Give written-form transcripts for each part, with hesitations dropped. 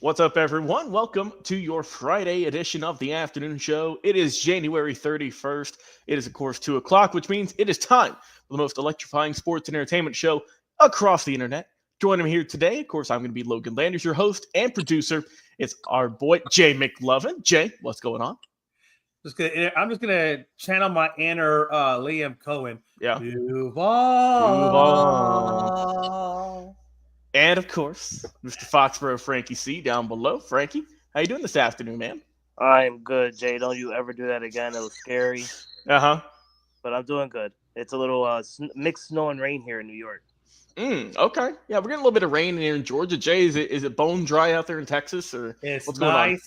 What's up, everyone? Welcome to your Friday edition of the afternoon show. It is January 31st. It is, of course, 2 o'clock, which means it is time for the most electrifying sports and entertainment show across the internet. Joining me here today, of course, I'm going to be Logan Landers, your host and producer. It's our boy, Jay McLovin. Jay, what's going on? I'm just gonna channel my inner Liam Cohen. Yeah. Duval. And, of course, Mr. Foxborough Frankie C down below. Frankie, how you doing this afternoon, man? I'm good, Jay. Don't you ever do that again. It was scary. Uh-huh. But I'm doing good. It's a little mixed snow and rain here in New York. Okay. Yeah, we're getting a little bit of rain here in Georgia. Jay, is it bone dry out there in Texas, or It's what's nice. going on?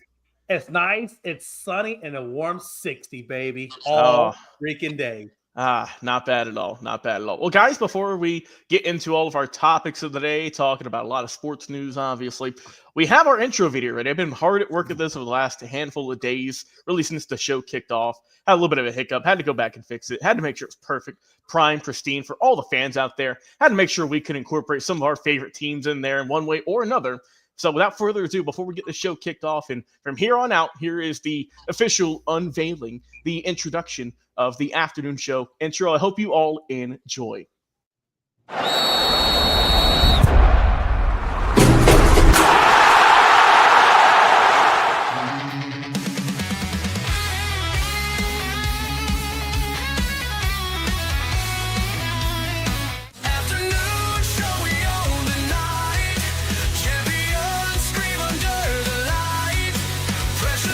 It's nice. It's sunny and a warm 60, baby. All freaking day. Not bad at all. Not bad at all. Well, guys, before we get into all of our topics of the day, talking about a lot of sports news, obviously, we have our intro video ready. I've been hard at work at this over the last handful of days, really since the show kicked off. Had a little bit of a hiccup, had to go back and fix it, had to make sure it was perfect, prime, pristine for all the fans out there. Had to make sure we could incorporate some of our favorite teams in there in one way or another. So without further ado, before we get the show kicked off, and from here on out, here is the official unveiling, the introduction of the afternoon show intro. I hope you all enjoy.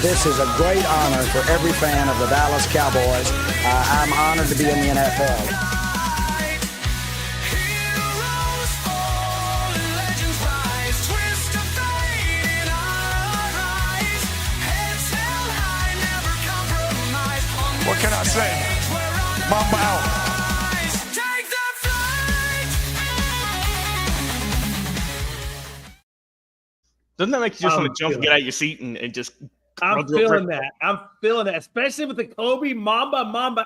This is a great honor for every fan of the Dallas Cowboys. I'm honored to be in the NFL. What can I say? Mamba out. Doesn't that make you just want to jump and get out of your seat and just... I'm feeling that. I'm feeling that, especially with the Kobe Mamba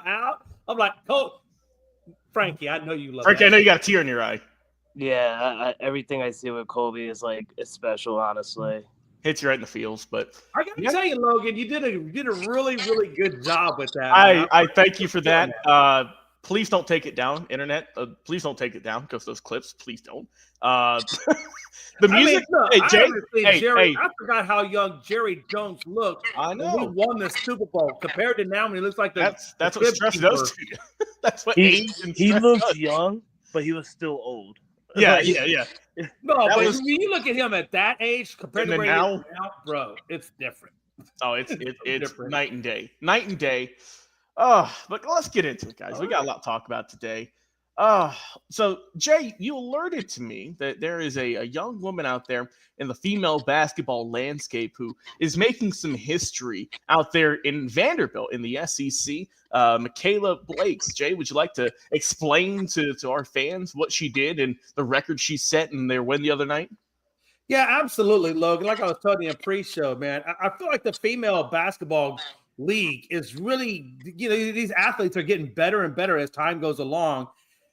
out. I'm like, Frankie, I know you love Frankie, that. I know you got a tear in your eye. Yeah, everything I see with Kobe is it's special, honestly. Hits you right in the feels, but I got to tell you, Logan, you did a really, really good job with that. I thank you for that. Please don't take it down, internet. Please don't take it down because those clips. Please don't. The music. I forgot how young Jerry Jones looked. I know. When he won the Super Bowl compared to now when he looks like that's what stress does to you. That's what age and he stress looked does. young, but he was still old. Yeah. No, but when you look at him at that age compared to where he is now, bro, it's different. Oh, it's night and day. Night and day. But let's get into it, guys. We got a lot to talk about today. So Jay, you alerted to me that there is a young woman out there in the female basketball landscape who is making some history out there in Vanderbilt in the SEC. Michaela Blakes. Jay, would you like to explain to our fans what she did and the record she set in their win the other night? Yeah, absolutely, Logan. Like I was telling you in pre-show, man, I feel like the female basketball league is really, these athletes are getting better and better as time goes along.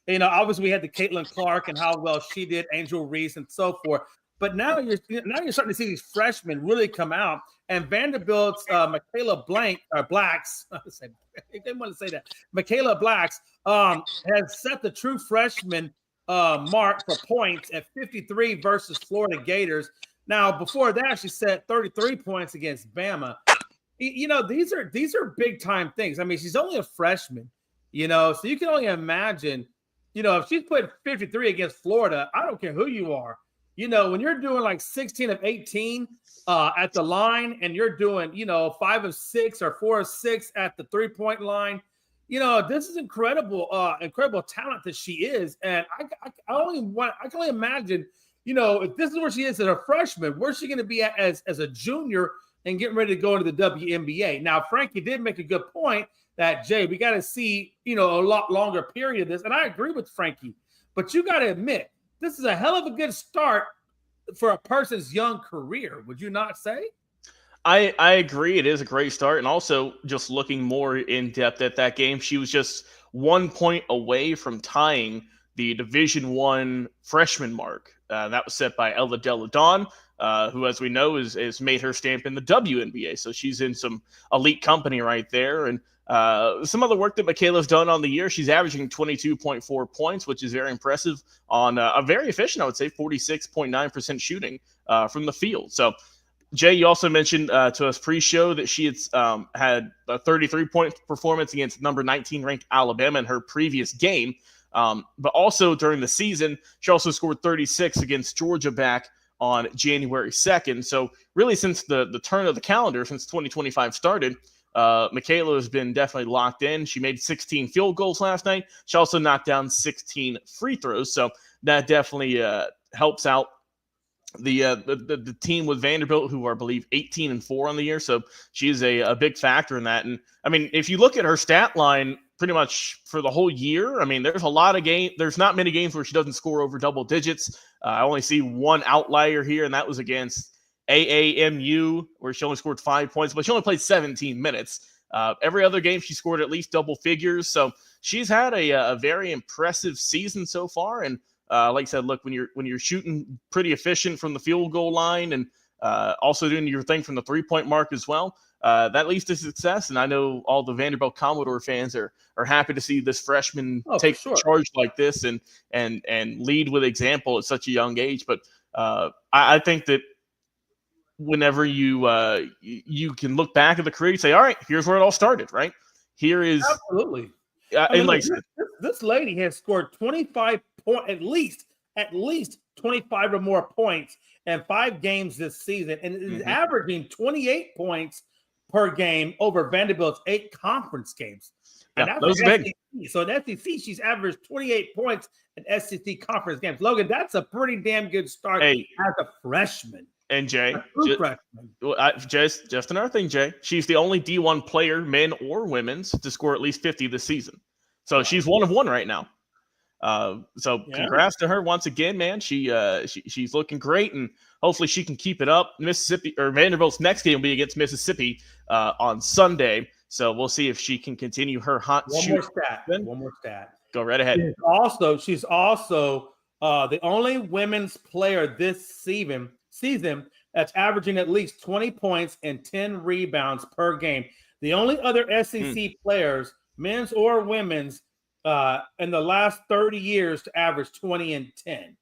Obviously we had the Caitlin Clark and how well she did, Angel Reese and so forth. But now you're starting to see these freshmen really come out. And Vanderbilt's Michaela Blacks, I didn't want to say that. Michaela Blacks has set the true freshman mark for points at 53 versus Florida Gators. Now, before that, she set 33 points against Bama. These are big time things. I mean, she's only a freshman, so you can only imagine, if she's put 53 against Florida, I don't care who you are. When you're doing like 16 of 18 at the line and you're doing, 5 of 6 or 4 of 6 at the 3-point line, this is incredible talent that she is. And I can only imagine, if this is where she is as a freshman, where's she going to be at as a junior and getting ready to go into the WNBA. Now, Frankie did make a good point that, Jay, we got to see, a lot longer period of this. And I agree with Frankie, but you got to admit, this is a hell of a good start for a person's young career. Would you not say? I agree. It is a great start. And also just looking more in depth at that game, she was just 1 point away from tying the Division I freshman mark. That was set by Ella Delle Donne. who, as we know, is made her stamp in the WNBA. So she's in some elite company right there. And some other work that Michaela's done on the year, she's averaging 22.4 points, which is very impressive on a very efficient, I would say, 46.9% shooting from the field. So, Jay, you also mentioned to us pre-show that she had a 33-point performance against number 19 ranked Alabama in her previous game. But also during the season, she also scored 36 against Georgia back on January 2nd. So really since the turn of the calendar, since 2025 started, Michaela has been definitely locked in. She made 16 field goals last night. She also knocked down 16 free throws. So that definitely helps out the team with Vanderbilt, who are, I believe, 18-4 on the year. So she is a big factor in that. And I mean, if you look at her stat line pretty much for the whole year, I mean, there's a lot of there's not many games where she doesn't score over double digits. I only see one outlier here, and that was against AAMU, where she only scored 5 points, but she only played 17 minutes. Every other game, she scored at least double figures. So she's had a very impressive season so far. And like I said, look, when you're shooting pretty efficient from the field goal line and also doing your thing from the 3-point mark as well, that leads to success. And I know all the Vanderbilt Commodore fans are happy to see this freshman take charge like this and lead with example at such a young age. But I think that whenever you can look back at the career, you say, all right, here's where it all started, right? Here is absolutely. And like this lady has scored 25 points, at least 25 or more points in 5 games this season, and is averaging 28 points per game over Vanderbilt's 8 conference games. And yeah, that's those big. SEC. So in SEC, she's averaged 28 points in SEC conference games. Logan, that's a pretty damn good start as a freshman. And Jay, just another thing, Jay. She's the only D1 player, men or women's, to score at least 50 this season. So she's 1 of 1 right now. Congrats to her once again, man. She's looking great, and hopefully she can keep it up. Mississippi or Vanderbilt's next game will be against Mississippi on Sunday. So we'll see if she can continue her hot shoot. One more stat. Go right ahead. She's also the only women's player this season that's averaging at least 20 points and 10 rebounds per game. The only other SEC players, men's or women's, in the last 30 years to average 20 and 10.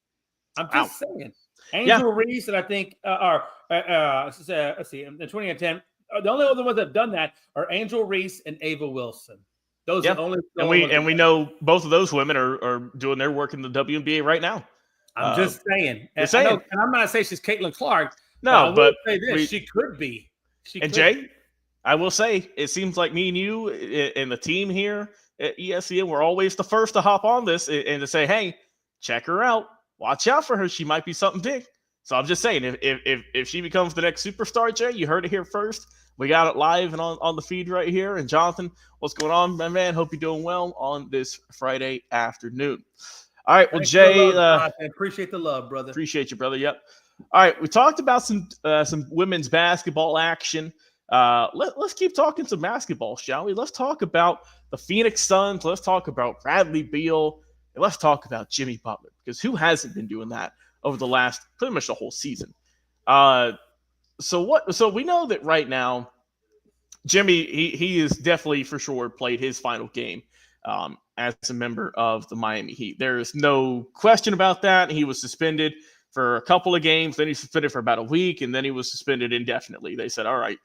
I'm just saying. Angel Reese, and I think, let's see, 20 and 10. The only other ones that have done that are Angel Reese and Ava Wilson. Those are the only. And we know both of those women are doing their work in the WNBA right now. I'm just saying. And I'm not saying she's Caitlin Clark. No, but she could be. Jay, I will say, it seems like me and you and the team here at ESPN, we're always the first to hop on this and to say, hey, check her out. Watch out for her. She might be something big. So I'm just saying, if she becomes the next superstar, Jay, you heard it here first. We got it live and on the feed right here. And Jonathan, what's going on, my man? Hope you're doing well on this Friday afternoon. All right, well, Jay, appreciate the love, brother. Appreciate you, brother. Yep. All right, we talked about some women's basketball action. Let's keep talking some basketball, shall we? Let's talk about the Phoenix Suns. Let's talk about Bradley Beal. And let's talk about Jimmy Butler, because who hasn't been doing that over the last pretty much the whole season? So we know that right now, Jimmy, he is definitely for sure played his final game as a member of the Miami Heat. There is no question about that. He was suspended for a couple of games, then he was suspended for about a week, and then he was suspended indefinitely. They said, all right,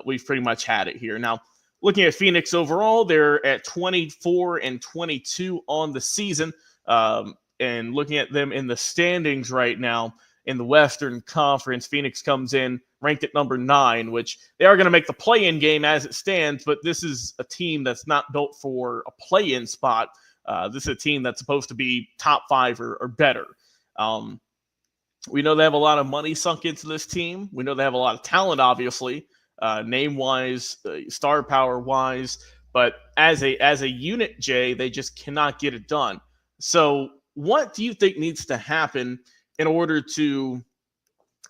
we've pretty much had it here. Now, looking at Phoenix overall, they're at 24-22 on the season. And looking at them in the standings right now in the Western Conference, Phoenix comes in ranked at number 9, which they are going to make the play-in game as it stands, but this is a team that's not built for a play-in spot. This is a team that's supposed to be top 5 or better. We know they have a lot of money sunk into this team. We know they have a lot of talent, obviously, name-wise, star power-wise, but as a unit, Jay, they just cannot get it done. So what do you think needs to happen in order to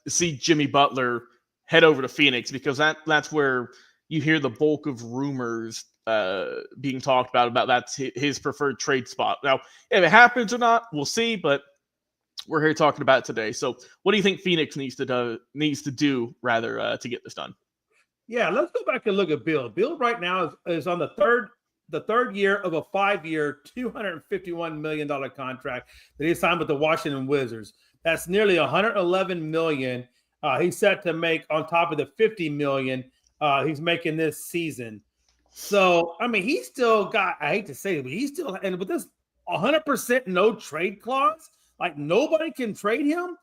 see Jimmy Butler head over to Phoenix? Because that's where you hear the bulk of rumors being talked about that's his preferred trade spot. Now, if it happens or not, we'll see. But we're here talking about today. So what do you think Phoenix needs to do to get this done? Yeah, let's go back and look at Bill. Bill right now is on the third year of a 5-year, $251 million contract that he signed with the Washington Wizards. That's nearly $111 million. He's set to make on top of the $50 million he's making this season. So, I mean, he's still got, I hate to say it, but he's still, and with this 100% no trade clause, like nobody can trade him.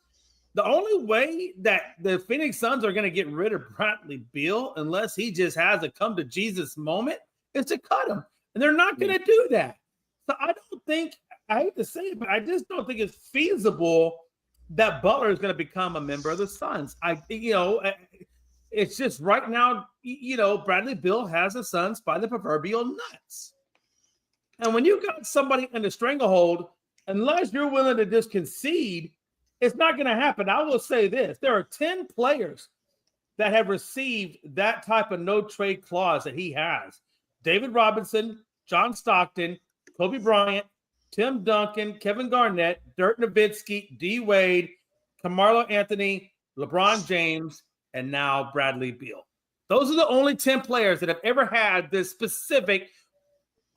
The only way that the Phoenix Suns are going to get rid of Bradley Beal, unless he just has a come to Jesus moment, is to cut him. And they're not going to do that. So I don't think, I hate to say it, but I just don't think it's feasible that Butler is going to become a member of the Suns. It's just right now, Bradley Beal has the Suns by the proverbial nuts. And when you got somebody in the stranglehold, unless you're willing to just concede, it's not going to happen. I will say this. There are 10 players that have received that type of no trade clause that he has. David Robinson, John Stockton, Kobe Bryant, Tim Duncan, Kevin Garnett, Dirk Nowitzki, D. Wade, Carmelo Anthony, LeBron James, and now Bradley Beal. Those are the only 10 players that have ever had this specific,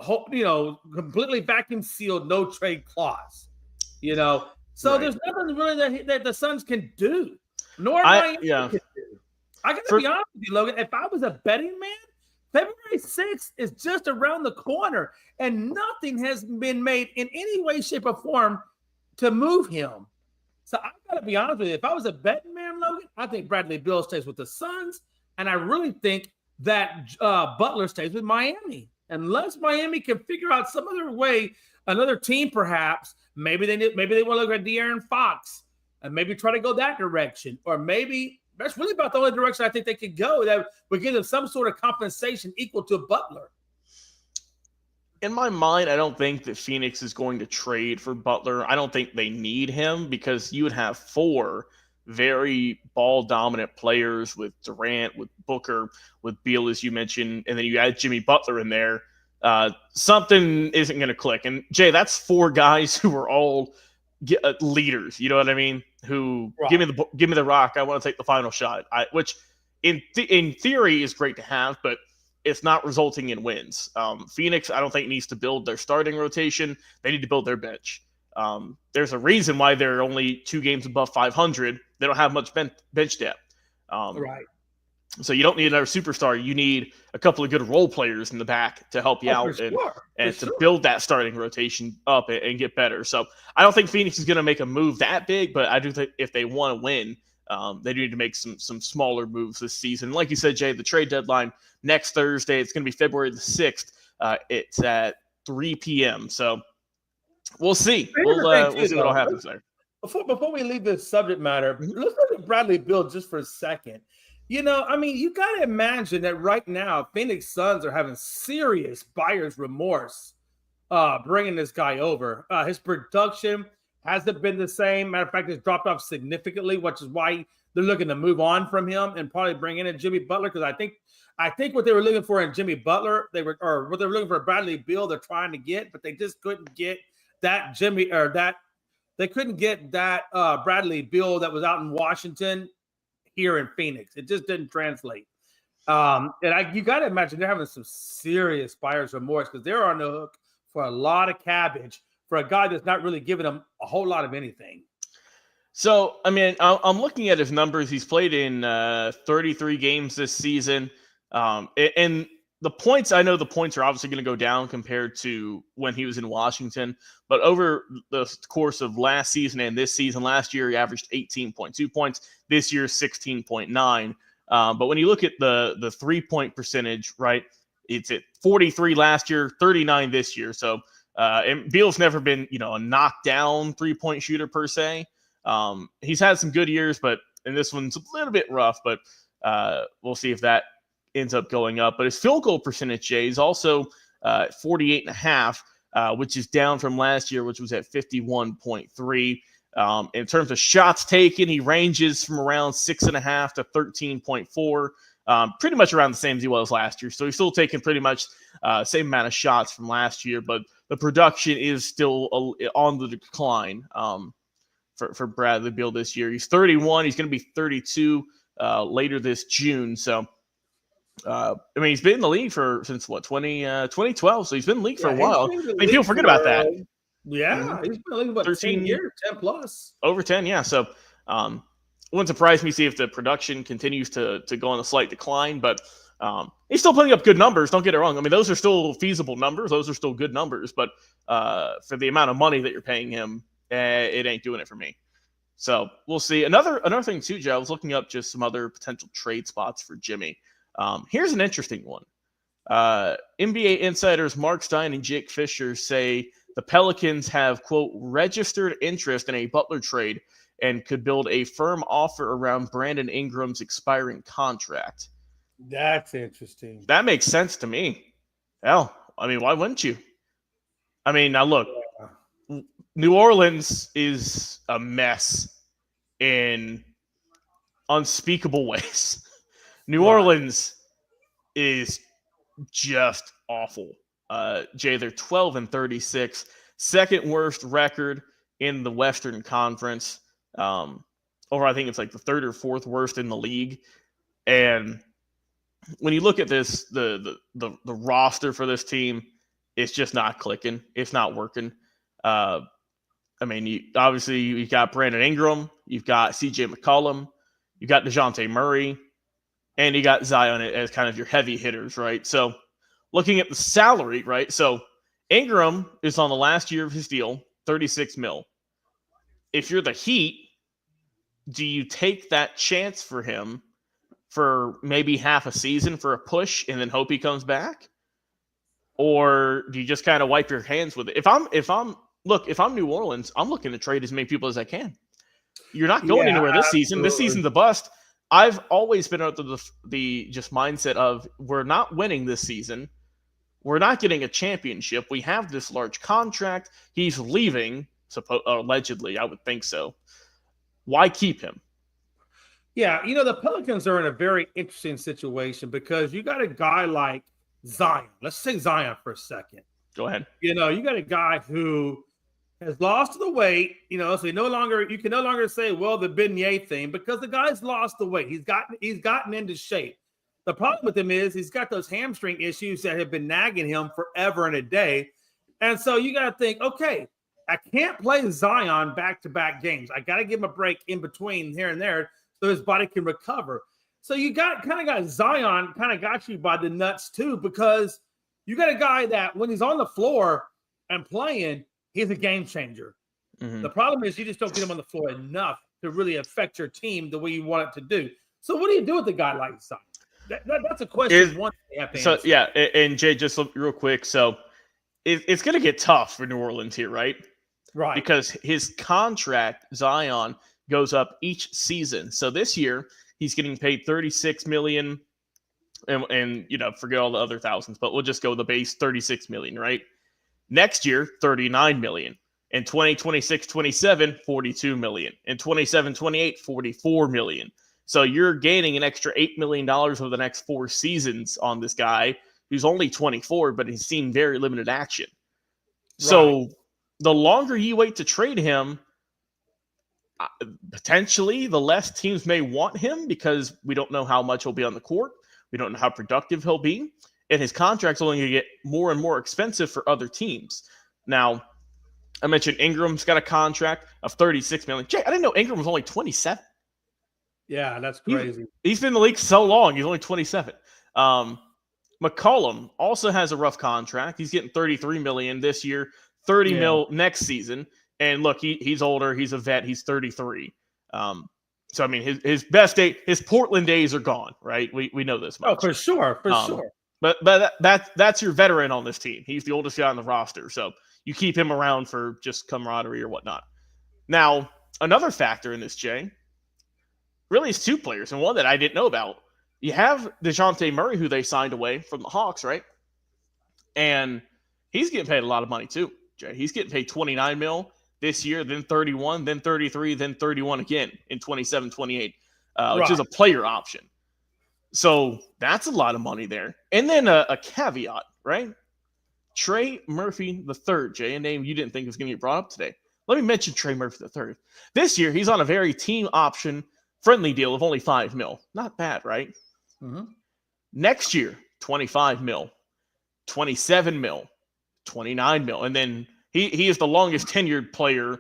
completely vacuum sealed no trade clause. So right. There's nothing really that the Suns can do, nor Miami can do. I got to be honest with you, Logan. If I was a betting man, February 6th is just around the corner, and nothing has been made in any way, shape, or form to move him. So I got to be honest with you. If I was a betting man, Logan, I think Bradley Beal stays with the Suns, and I really think that Butler stays with Miami. Unless Miami can figure out some other way, another team perhaps, maybe they want to look at De'Aaron Fox and maybe try to go that direction. Or maybe that's really about the only direction I think they could go that would give them some sort of compensation equal to Butler. In my mind, I don't think that Phoenix is going to trade for Butler. I don't think they need him because you would have 4 very ball-dominant players with Durant, with Booker, with Beal, as you mentioned, and then you add Jimmy Butler in there. Something isn't going to click. And, Jay, that's 4 guys who are all leaders, you know what I mean? Who right. give me the rock, I want to take the final shot, which in theory is great to have, but it's not resulting in wins. Phoenix, I don't think, needs to build their starting rotation. They need to build their bench. There's a reason why they're only 2 games above 500. They don't have much bench depth. Right. So you don't need another superstar. You need a couple of good role players in the back to help you out to build that starting rotation up and get better. So I don't think Phoenix is going to make a move that big, but I do think if they want to win, they do need to make some smaller moves this season. Like you said, Jay, the trade deadline next Thursday. It's going to be February the 6th. It's at 3 p.m. So we'll see. We'll see what happens there. Before we leave this subject matter, let's look at Bradley Beal just for a second. You got to imagine that right now, Phoenix Suns are having serious buyer's remorse bringing this guy over. His production hasn't been the same. Matter of fact, it's dropped off significantly, which is why they're looking to move on from him and probably bring in a Jimmy Butler. Because I think what they were looking for in Jimmy Butler, what they were looking for Bradley Beal, they're trying to get, but they just couldn't get that they couldn't get that Bradley Beal that was out in Washington here in Phoenix. It just didn't translate. You got to imagine they're having some serious buyer's remorse because they're on the hook for a lot of cabbage for a guy that's not really giving them a whole lot of anything. So, I mean, I'm looking at his numbers. He's played in 33 games this season. And the points, I know the points are obviously going to go down compared to when he was in Washington. But over the course of last season and this season, last year he averaged 18.2 points. This year, 16.9. But when you look at the 3-point percentage, right, it's at 43 last year, 39 this year. So and Beal's never been, a knockdown 3-point shooter per se. He's had some good years, and this one's a little bit rough, but we'll see if that ends up going up. But his field goal percentage, Jay, is also 48.5, which is down from last year, which was at 51.3. In terms of shots taken, he ranges from around 6.5 to 13.4, pretty much around the same as he was last year. So he's still taking pretty much same amount of shots from last year, but the production is still on the decline for Bradley Beal this year. He's 31. He's going to be 32 later this June. So, I mean, he's been in the league since 2012. So he's been in the league for a while. I mean, people forget about that. Yeah, he's been in the league about 10 years, 10 plus. Over 10, yeah. So, wouldn't surprise me to see if the production continues to go on a slight decline, but he's still putting up good numbers. Don't get it wrong. I mean, those are still feasible numbers. Those are still good numbers, but for the amount of money that you're paying him, it ain't doing it for me. So we'll see. Another thing too, Joe, I was looking up just some other potential trade spots for Jimmy. Here's an interesting one. NBA insiders Mark Stein and Jake Fisher say the Pelicans have, quote, registered interest in a Butler trade and could build a firm offer around Brandon Ingram's expiring contract. That's interesting. That makes sense to me. Hell, I mean, why wouldn't you? I mean, now look, New Orleans is a mess in unspeakable ways. New Orleans is just awful. Jay, they're 12-36, second worst record in the Western Conference. Or I think it's like the third or fourth worst in the league. And when you look at this, the roster for this team, it's just not clicking. It's not working. I mean, you've got Brandon Ingram, you've got CJ McCollum, you've got DeJounte Murray, and you got Zion as kind of your heavy hitters, right? So looking at the salary, right? So Ingram is on the last year of his deal, $36 million. If you're the Heat, do you take that chance for him for maybe half a season for a push and then hope he comes back? Or do you just kind of wipe your hands with it? If I'm New Orleans, I'm looking to trade as many people as I can. You're not going anywhere this season. This season's a bust. I've always been out the just mindset of we're not winning this season. We're not getting a championship. We have this large contract. He's leaving, allegedly. I would think so. Why keep him? Yeah, the Pelicans are in a very interesting situation because you got a guy like Zion. Let's take Zion for a second. Go ahead. You got a guy who has lost the weight, so you can no longer say, well, the beignet thing, because the guy's lost the weight. He's gotten into shape. The problem with him is he's got those hamstring issues that have been nagging him forever and a day. And so you got to think, okay, I can't play Zion back-to-back games. I got to give him a break in between here and there so his body can recover. So you got Zion kind of got you by the nuts too, because you got a guy that when he's on the floor and playing, he's a game changer. Mm-hmm. The problem is you just don't get him on the floor enough to really affect your team the way you want it to do. So what do you do with a guy like Zion? That's a question. Yeah, and Jay, just real quick. So it's going to get tough for New Orleans here, right? Right. Because his contract, Zion, goes up each season. So this year he's getting paid $36 million, and forget all the other thousands, but we'll just go the base $36 million, right? Next year, $39 million. In 2026-27, $42 million. In 27-28, $44 million. So you're gaining an extra $8 million over the next 4 seasons on this guy who's only 24, but he's seen very limited action. Right. So the longer you wait to trade him, potentially the less teams may want him because we don't know how much he'll be on the court. We don't know how productive he'll be. And his contract's only going to get more and more expensive for other teams. Now, I mentioned Ingram's got a contract of $36 million. Jay, I didn't know Ingram was only 27. Yeah, that's crazy. He's been in the league so long. He's only 27. McCollum also has a rough contract. He's getting $33 million this year, $30 million next season. And look, he's older. He's a vet. He's 33. So I mean, his best day, his Portland days are gone, right? We know this much. Oh, for sure, sure. But that's your veteran on this team. He's the oldest guy on the roster, so you keep him around for just camaraderie or whatnot. Now, another factor in this, Jay, really is 2 players, and one that I didn't know about. You have DeJounte Murray, who they signed away from the Hawks, right? And he's getting paid a lot of money too, Jay. He's getting paid $29 million this year, then 31, then 33, then 31 again in 27-28, which is a player option. So that's a lot of money there. And then a caveat, right? Trey Murphy III, Jay, a name you didn't think was going to get brought up today. let me mention Trey Murphy III. This year, he's on a very team option friendly deal of only $5 million. Not bad, right? Mm-hmm. Next year, $25 million, $27 million, $29 million. And then he is the longest tenured player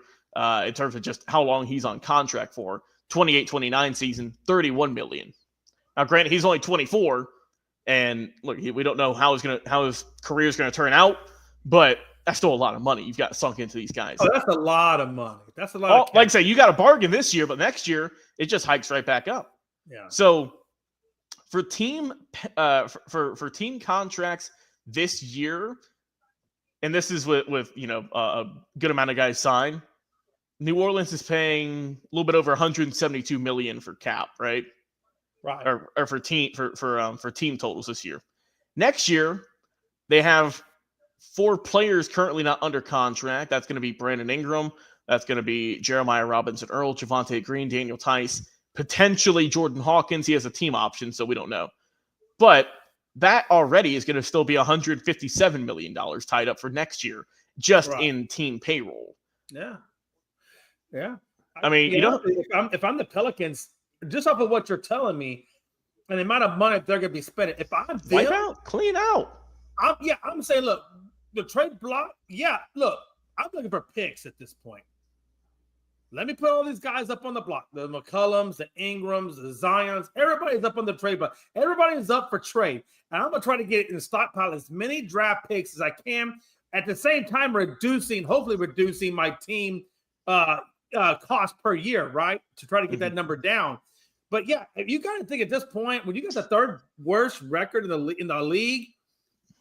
in terms of just how long he's on contract for. 28-29 season, $31 million. Now, granted, he's only 24, and look, we don't know how his career is going to turn out, but that's still a lot of money you've got sunk into these guys. Oh, that's a lot of money. That's a lot. Like I say, you got a bargain this year, but next year it just hikes right back up. Yeah. So for team for team contracts this year, and this is with a good amount of guys signed. New Orleans is paying a little bit over $172 million for cap, right? Right. Or for team totals this year. Next year, they have 4 players currently not under contract. That's going to be Brandon Ingram. That's going to be Jeremiah Robinson-Earl, Javonte Green, Daniel Tice, potentially Jordan Hawkins. He has a team option, so we don't know. But that already is going to still be $157 million tied up for next year, just in team payroll. Yeah. Yeah. I mean, if I'm the Pelicans, just off of what you're telling me and the amount of money they're going to be spending, if I'm them, wipe out, clean out. I'm saying, look, the trade block. Yeah, look, I'm looking for picks at this point. Let me put all these guys up on the block. The McCollums, the Ingrams, the Zions. Everybody's up on the trade block. Everybody's up for trade. And I'm going to try to get in the stockpile as many draft picks as I can. At the same time, hopefully reducing my team cost per year, right? To try to get that number down. But yeah, you got to think at this point, when you got the third worst record in the league,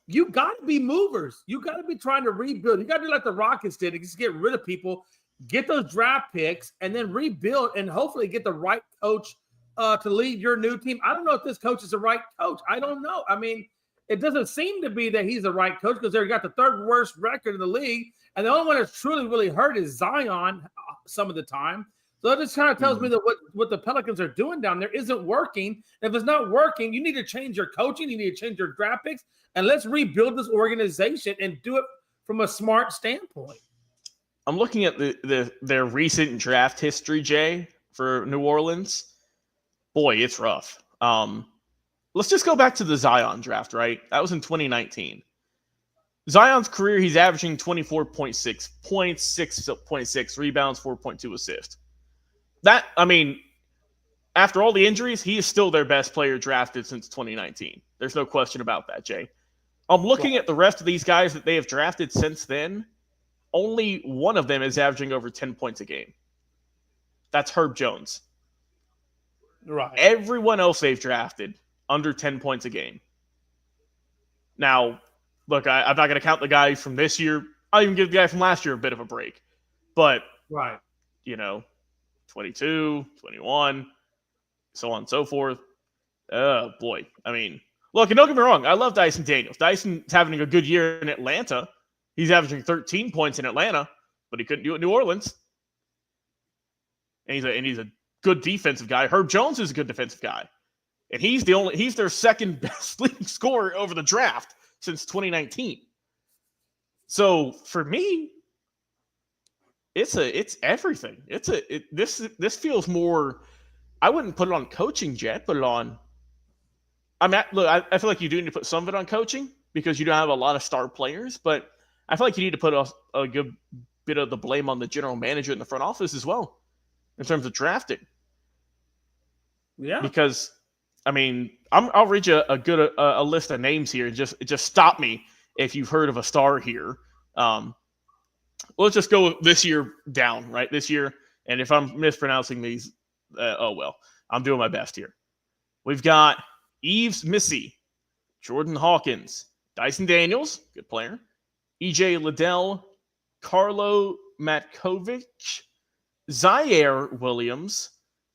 you got to be movers. You got to be trying to rebuild. You got to do like the Rockets did and just get rid of people, get those draft picks, and then rebuild and hopefully get the right coach to lead your new team. I don't know if this coach is the right coach. I don't know. I mean, it doesn't seem to be that he's the right coach because they got the third worst record in the league. And the only one that's truly really hurt is Zion some of the time. So it just kind of tells me that what the Pelicans are doing down there isn't working. If it's not working, you need to change your coaching. You need to change your draft picks. And let's rebuild this organization and do it from a smart standpoint. I'm looking at their recent draft history, Jay, for New Orleans. Boy, it's rough. Let's just go back to the Zion draft, right? That was in 2019. Zion's career, he's averaging 24.6 points, 6.6 rebounds, 4.2 assists. After all the injuries, he is still their best player drafted since 2019. There's no question about that, Jay. I'm looking at the rest of these guys that they have drafted since then. Only one of them is averaging over 10 points a game. That's Herb Jones. Right. Everyone else they've drafted under 10 points a game. Now, look, I'm not going to count the guy from this year. I'll even give the guy from last year a bit of a break. But, 22, 21, so on and so forth. Oh, boy. I mean, look, and don't get me wrong. I love Dyson Daniels. Dyson's having a good year in Atlanta. He's averaging 13 points in Atlanta, but he couldn't do it in New Orleans. And he's a good defensive guy. Herb Jones is a good defensive guy. And he's their second best leading scorer over the draft since 2019. So for me, it's everything. This feels more. I wouldn't put it on coaching, Jet. Put it on. I feel like you do need to put some of it on coaching because you don't have a lot of star players. But I feel like you need to put a good bit of the blame on the general manager in the front office as well, in terms of drafting. Yeah. Because I'll read you a list of names here. Just stop me if you've heard of a star here. Let's just go this year down, right? This year, and if I'm mispronouncing these, oh well. I'm doing my best here. We've got Yves Missy, Jordan Hawkins, Dyson Daniels, good player, EJ Liddell, Carlo Matkovic, Zaire Williams,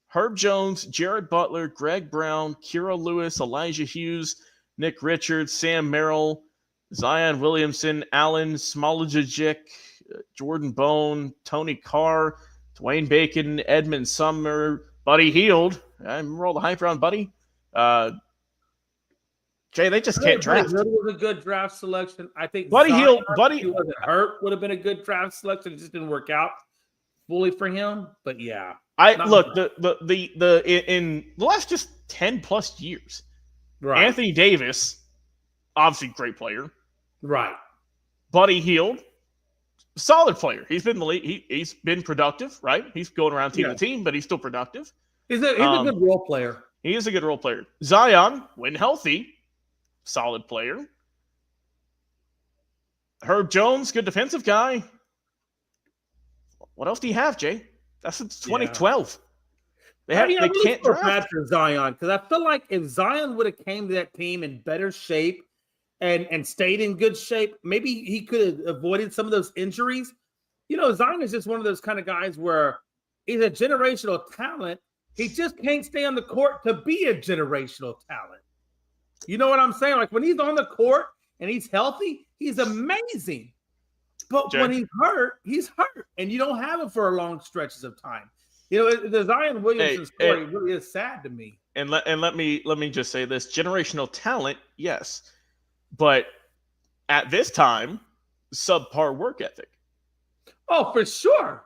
Herb Jones, Jared Butler, Greg Brown, Kira Lewis, Elijah Hughes, Nick Richards, Sam Merrill, Zion Williamson, Alan Smolajic, Jordan Bone, Tony Carr, Dwayne Bacon, Edmund Sumner, Buddy Hield. I remember all the hype around Buddy. Jay, they just can't draft. Buddy Hield was a good draft selection. I think Buddy Hield, he wasn't hurt, would have been a good draft selection. It just didn't work out. fully for him, but yeah. I Not look much. in the last just 10 plus years, Right. Anthony Davis, obviously great player. Right. Buddy Hield, solid player. He's been he's been productive, right? He's going around team Yeah. to team, but he's still productive. He's a good role player. He is a good role player. Zion, when healthy, solid player. Herb Jones, good defensive guy. What else do you have, Jay? That's since 2012. They I really can't feel draft. bad for Zion because I feel like if Zion would have came to that team in better shape and stayed in good shape, maybe he could have avoided some of those injuries. You know, Zion is just one of those kind of guys where he's a generational talent. He just can't stay on the court to be a generational talent. You know what I'm saying? Like when he's on the court and he's healthy, he's amazing. But Jay? when he's hurt, and you don't have him for long stretches of time. You know, the Zion Williamson story really is sad to me. And let me just say this: generational talent, yes, but at this time, subpar work ethic. Oh, for sure.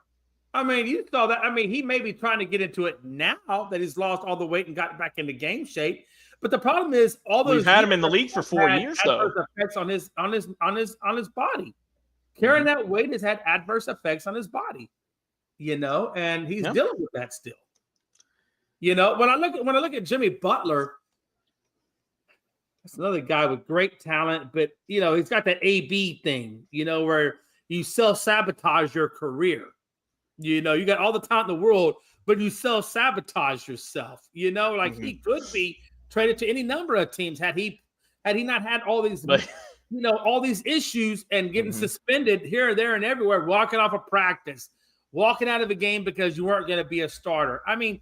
I mean, you saw that. I mean, he may be trying to get into it now that he's lost all the weight and got back into game shape. But the problem is, all those We've had him in the league for 4 years, though. adverse effects on his body. Carrying that weight has had adverse effects on his body. You know, and he's dealing with that still. You know, when I look at Jimmy Butler, that's another guy with great talent, but you know, he's got that AB thing, you know, where you self-sabotage your career. You know, you got all the talent in the world, but you self-sabotage yourself. You know, like he could be traded to any number of teams had he not had all these all these issues and getting suspended here, there, and everywhere, walking off of practice, walking out of the game because you weren't going to be a starter. I mean,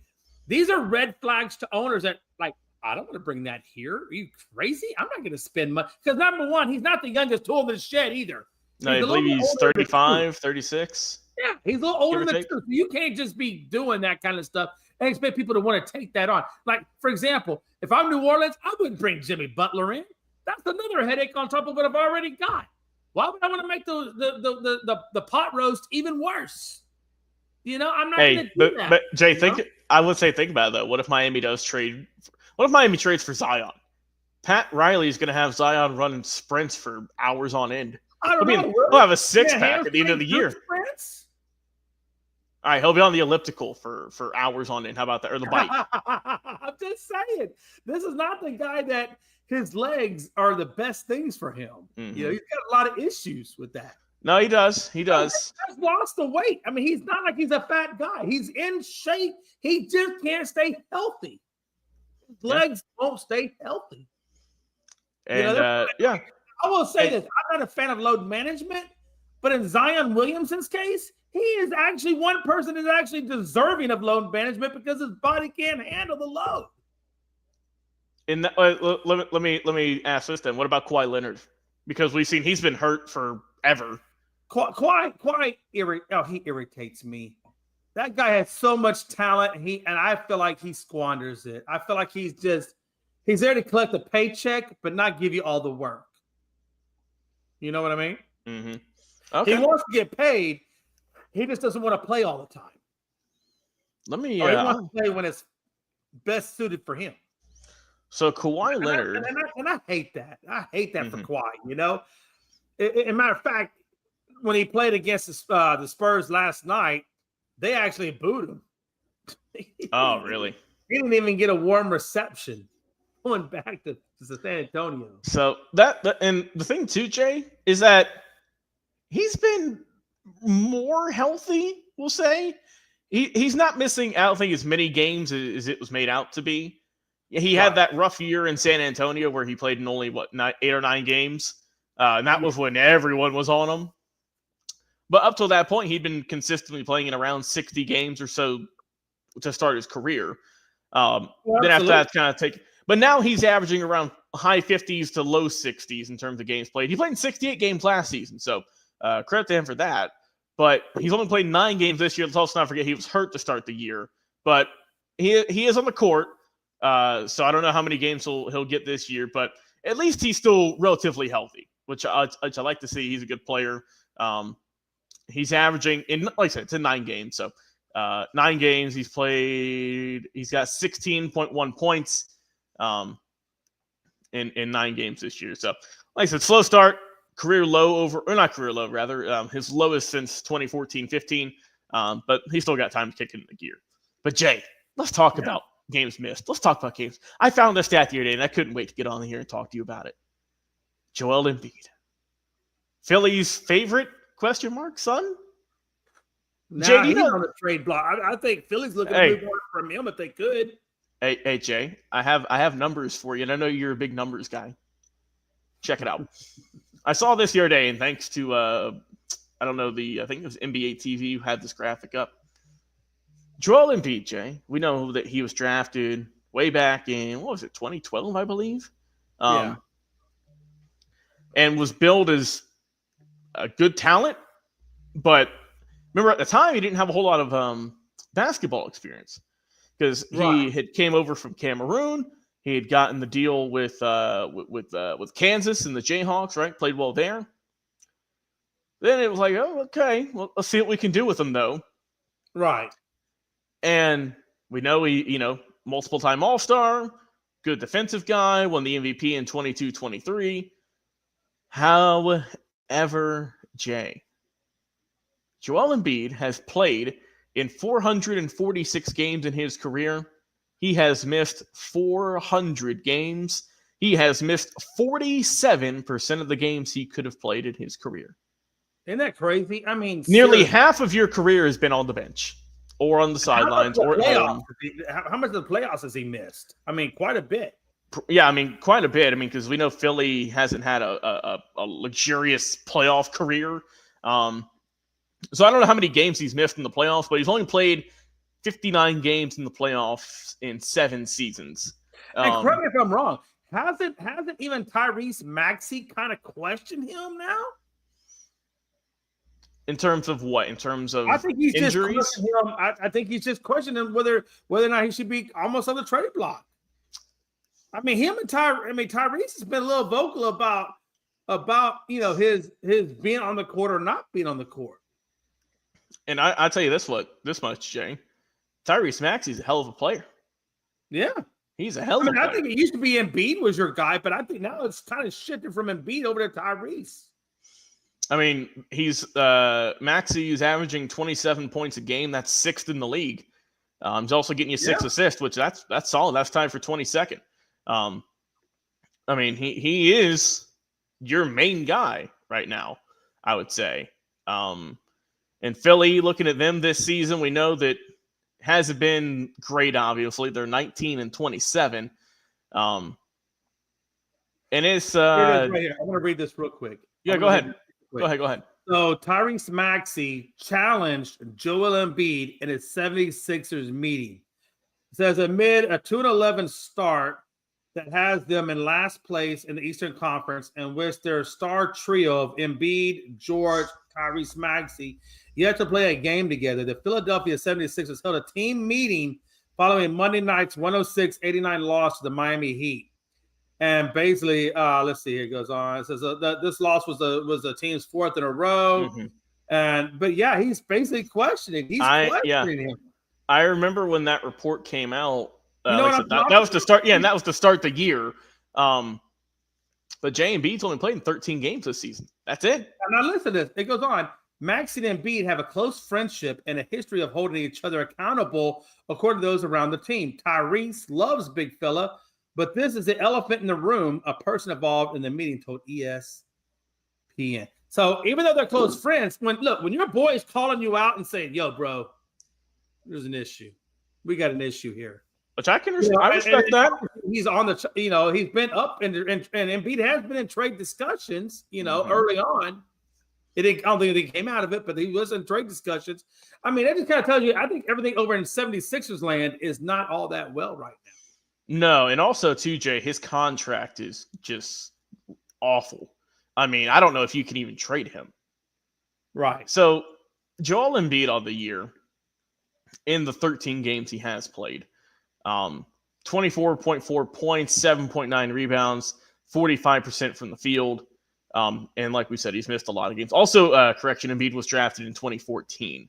these are red flags to owners that, like, I don't want to bring that here. Are you crazy? I'm not going to spend money. Because, number one, he's not the youngest tool in the shed either. No, I believe he's 35, 36. Yeah, he's a little older Give or than take. two. You can't just be doing that kind of stuff and expect people to want to take that on. Like, for example, if I'm New Orleans, I wouldn't bring Jimmy Butler in. That's another headache on top of what I've already got. Why would I want to make the pot roast even worse? You know, I'm not going to do that. But Jay, I would say think about it though. What if Miami does trade? What if Miami trades for Zion? Pat Riley is going to have Zion running sprints for hours on end. I don't know. We'll have a six-pack at the end of the year. Sprints? All right, he'll be on the elliptical for hours on end. How about that? Or the bike. I'm just saying, this is not the guy that his legs are the best things for him. You know, he's got a lot of issues with that. No, he does. He does. He's lost the weight. I mean, he's not like he's a fat guy. He's in shape. He just can't stay healthy. His legs won't stay healthy. And I will say this. I'm not a fan of load management, but in Zion Williamson's case, he is actually one person that's actually deserving of load management because his body can't handle the load. Let me ask this then. What about Kawhi Leonard? Because we've seen he's been hurt forever. Kawhi he irritates me. That guy has so much talent. And I feel like he squanders it. I feel like he's there to collect a paycheck, but not give you all the work. You know what I mean? Mm-hmm. Okay. He wants to get paid. He just doesn't want to play all the time. Let me. He wants to play when it's best suited for him. So Kawhi Leonard, and I hate that. I hate that for Kawhi. You know, as a matter of fact, when he played against the Spurs last night, they actually booed him. Oh, really? He didn't even get a warm reception going back to San Antonio. So that and the thing too, Jay, is that he's been more healthy. We'll say he's not missing, I don't think, as many games as it was made out to be. He had that rough year in San Antonio where he played in only 8 or 9 games, and that was when everyone was on him. But up till that point, he'd been consistently playing in around 60 games or so to start his career. Then after that, kind of take. But now he's averaging around high 50s to low 60s in terms of games played. He played in 68 games last season, so credit to him for that. But he's only played 9 games this year. Let's also not forget he was hurt to start the year. But he is on the court, so I don't know how many games he'll get this year. But at least he's still relatively healthy, which I like to see. He's a good player. he's averaging like I said, it's in 9 games. So 9 games he's played. He's got 16.1 points in 9 games this year. So like I said, slow start, career low not career low, rather his lowest since 2014-15. But he's still got time to kick in the gear. But Jay, let's talk about games missed. Let's talk about games. I found this stat the other day, and I couldn't wait to get on here and talk to you about it. Joel Embiid, Philly's favorite ? Son. Nah, Jay, he's on the trade block. I think Philly's looking to move on from him if they could. Hey, Jay, I have numbers for you, and I know you're a big numbers guy. Check it out. I saw this the other day, and thanks to I think it was NBA TV who had this graphic up. Joel Embiid, Jay, we know that he was drafted way back in 2012, I believe. And was billed as a good talent, but remember at the time he didn't have a whole lot of basketball experience because he had came over from Cameroon. He had gotten the deal with Kansas and the Jayhawks, right? Played well there. Then it was like, oh, okay, well, let's see what we can do with him, though. Right. And we know he, multiple-time All-Star, good defensive guy, won the MVP in 22-23. However, Jay, Joel Embiid has played in 446 games in his career. He has missed 400 games. He has missed 47% of the games he could have played in his career. Isn't that crazy? I mean, nearly half of your career has been on the bench or on the sidelines or at home. How much of the playoffs has he missed? I mean, quite a bit. Yeah, I mean, quite a bit. I mean, because we know Philly hasn't had a luxurious playoff career. So I don't know how many games he's missed in the playoffs, but he's only played 59 games in the playoffs in 7 seasons. And correct me if I'm wrong. Hasn't even Tyrese Maxey kind of questioned him now? In terms of what? In terms of I think he's injuries? just questioning him. I think he's just questioning whether or not he should be almost on the trade block. I mean, Tyrese has been a little vocal about his being on the court or not being on the court. And I'll tell you this much, Jay. Tyrese Maxey's a hell of a player. Yeah. He's a hell of a player. I think it used to be Embiid was your guy, but I think now it's kind of shifted from Embiid over to Tyrese. I mean, Maxey is averaging 27 points a game. That's 6th in the league. He's also getting you 6 assists, which that's solid. That's tied for 22nd. I mean, he is your main guy right now, I would say. And Philly, looking at them this season, we know that hasn't been great, obviously. They're 19-27. And it's right here. I want to read this real quick. Yeah, go ahead. Go ahead. So Tyrese Maxey challenged Joel Embiid in his 76ers meeting. It says amid a 2-11 start that has them in last place in the Eastern Conference, in which their star trio of Embiid, George, Tyrese Maxey yet to play a game together, the Philadelphia 76ers held a team meeting following Monday night's 106-89 loss to the Miami Heat. And basically, let's see, here it goes on. It says this loss was the team's 4th in a row. Mm-hmm. But yeah, he's basically questioning. He's questioning him. I remember when that report came out. That was to start. Yeah, and that was to start the year. But Jay Embiid's only played in 13 games this season. That's it. Now listen to this. It goes on. Maxey and Embiid have a close friendship and a history of holding each other accountable, according to those around the team. Tyrese loves big fella, but this is the elephant in the room, a person involved in the meeting told ESPN. So even though they're close friends, when your boy is calling you out and saying, yo, bro, there's an issue. We got an issue here. Which I can respect. I respect that. He's on the, he's been up and Embiid has been in trade discussions, early on. I don't think he came out of it, but he was in trade discussions. I mean, that just kind of tells you, I think everything over in 76ers land is not all that well right now. No, and also, too, Jay, his contract is just awful. I mean, I don't know if you can even trade him. Right. So, Joel Embiid on the year, in the 13 games he has played, 24.4 points, 7.9 rebounds, 45% from the field. And like we said, he's missed a lot of games. Also, correction, Embiid was drafted in 2014.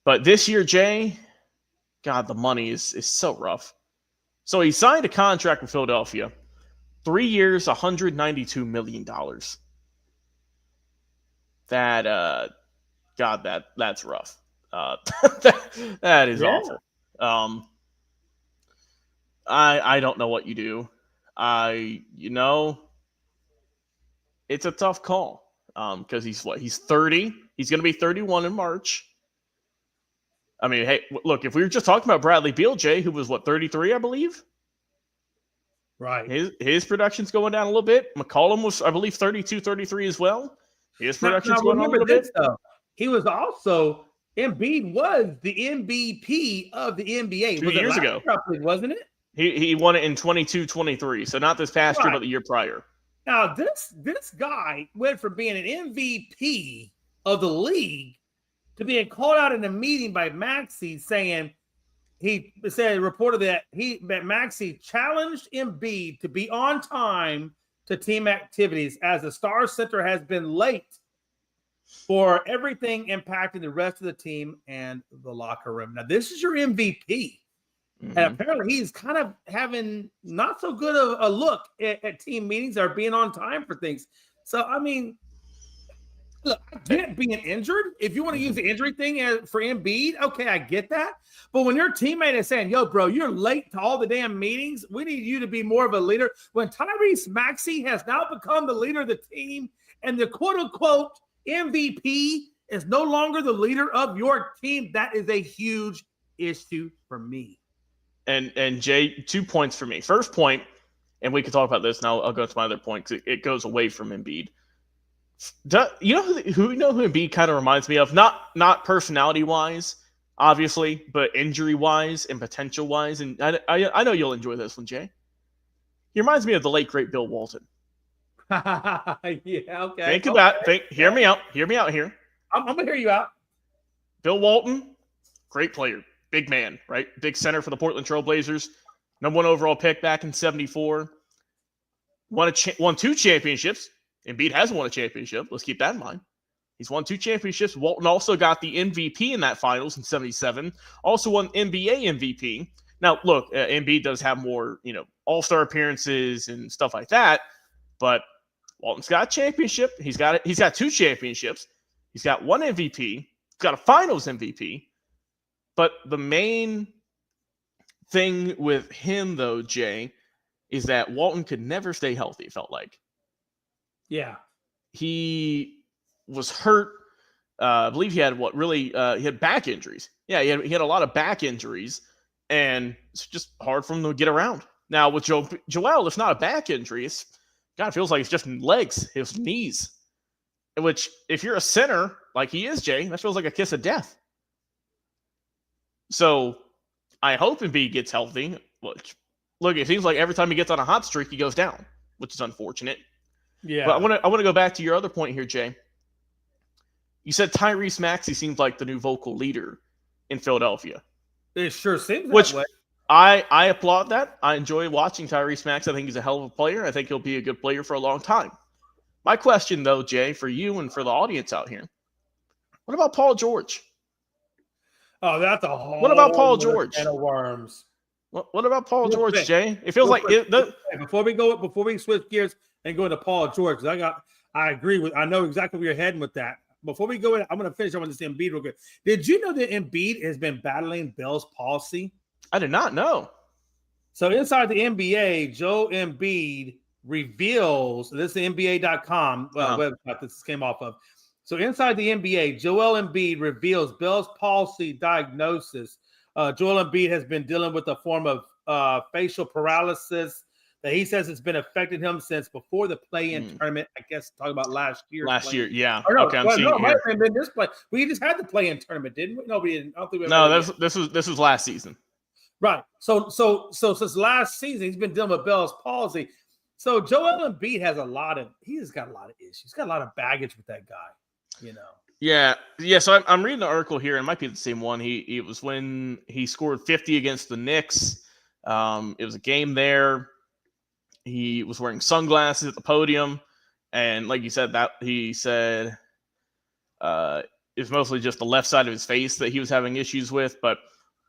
But this year, Jay, God, the money is so rough. So he signed a contract with Philadelphia, 3 years, $192 million. That's rough. That is awful. I don't know what you do. It's a tough call. Because he's 30. He's going to be 31 in March. I mean, hey, look, if we were just talking about Bradley Beal, Jay, who was 33, I believe. Right. His production's going down a little bit. McCollum was, I believe, 32, 33 as well. His production's going down a little bit. He was also Embiid was the MVP of the NBA 2 years ago, wasn't it? He won it in 22-23, so not this past year, but the year prior. Now this guy went from being an MVP of the league to being called out in a meeting by Maxey, saying reported that Maxey challenged Embiid to be on time to team activities as the star center has been late for everything impacting the rest of the team and the locker room. Now, this is your MVP. Mm-hmm. And apparently he's kind of having not so good a look at team meetings or being on time for things. So, I mean, look, I get being injured. If you want to use the injury thing for Embiid, okay, I get that. But when your teammate is saying, yo, bro, you're late to all the damn meetings, we need you to be more of a leader. When Tyrese Maxey has now become the leader of the team and the quote-unquote MVP is no longer the leader of your team, that is a huge issue for me. And Jay, 2 points for me. First point, and we can talk about this, and I'll go to my other point because it goes away from Embiid. You know who Embiid kind of reminds me of? Not personality-wise, obviously, but injury-wise and potential-wise. And I know you'll enjoy this one, Jay. He reminds me of the late, great Bill Walton. Yeah, okay. Hear me out here. I'm going to hear you out. Bill Walton, great player. Big man, right? Big center for the Portland Trail Blazers. Number 1 overall pick back in 1974. Won 2 championships. Embiid hasn't won a championship. Let's keep that in mind. He's won 2 championships. Walton also got the MVP in that finals in 1977. Also won NBA MVP. Now, look, Embiid does have more, all-star appearances and stuff like that. But Walton's got a championship. He's got 2 championships. He's got 1 MVP. He's got a finals MVP. But the main thing with him, though, Jay, is that Walton could never stay healthy, it felt like. Yeah. He was hurt. I believe he had he had back injuries. Yeah, he had a lot of back injuries, and it's just hard for him to get around. Now, with Joel, it's not a back injury. It feels like it's just legs, his knees, which, if you're a center like he is, Jay, that feels like a kiss of death. So I hope Embiid gets healthy. Which, look, it seems like every time he gets on a hot streak, he goes down, which is unfortunate. Yeah. But I want to go back to your other point here, Jay. You said Tyrese Maxey seems like the new vocal leader in Philadelphia. It sure seems that way. I applaud that. I enjoy watching Tyrese Maxey. I think he's a hell of a player. I think he'll be a good player for a long time. My question, though, Jay, for you and for the audience out here, what about Paul George? Oh, that's a whole. What about Paul George? Can of worms. What about Paul George, Jay? It feels like before we switch gears and go into Paul George, I know exactly where you're heading with that. Before we go in, I'm going to finish on this Embiid real quick. Did you know that Embiid has been battling Bell's palsy? I did not know. So inside the NBA, Joe Embiid reveals, this is the NBA.com website this came off of. So inside the NBA, Joel Embiid reveals Bell's palsy diagnosis. Joel Embiid has been dealing with a form of facial paralysis that he says has been affecting him since before the play-in tournament. I guess talking about last year. Yeah. No, okay, I'm seeing it here. This play. We just had the play-in tournament, didn't we? No, we didn't. I don't think we no, this was last season. Right. So since last season, he's been dealing with Bell's palsy. So Joel Embiid has got a lot of issues. He's got a lot of baggage with that guy. Yeah. So I'm reading the article here, and it might be the same one. It was when he scored 50 against the Knicks. It was a game there. He was wearing sunglasses at the podium. And like you said, that he said it's mostly just the left side of his face that he was having issues with. But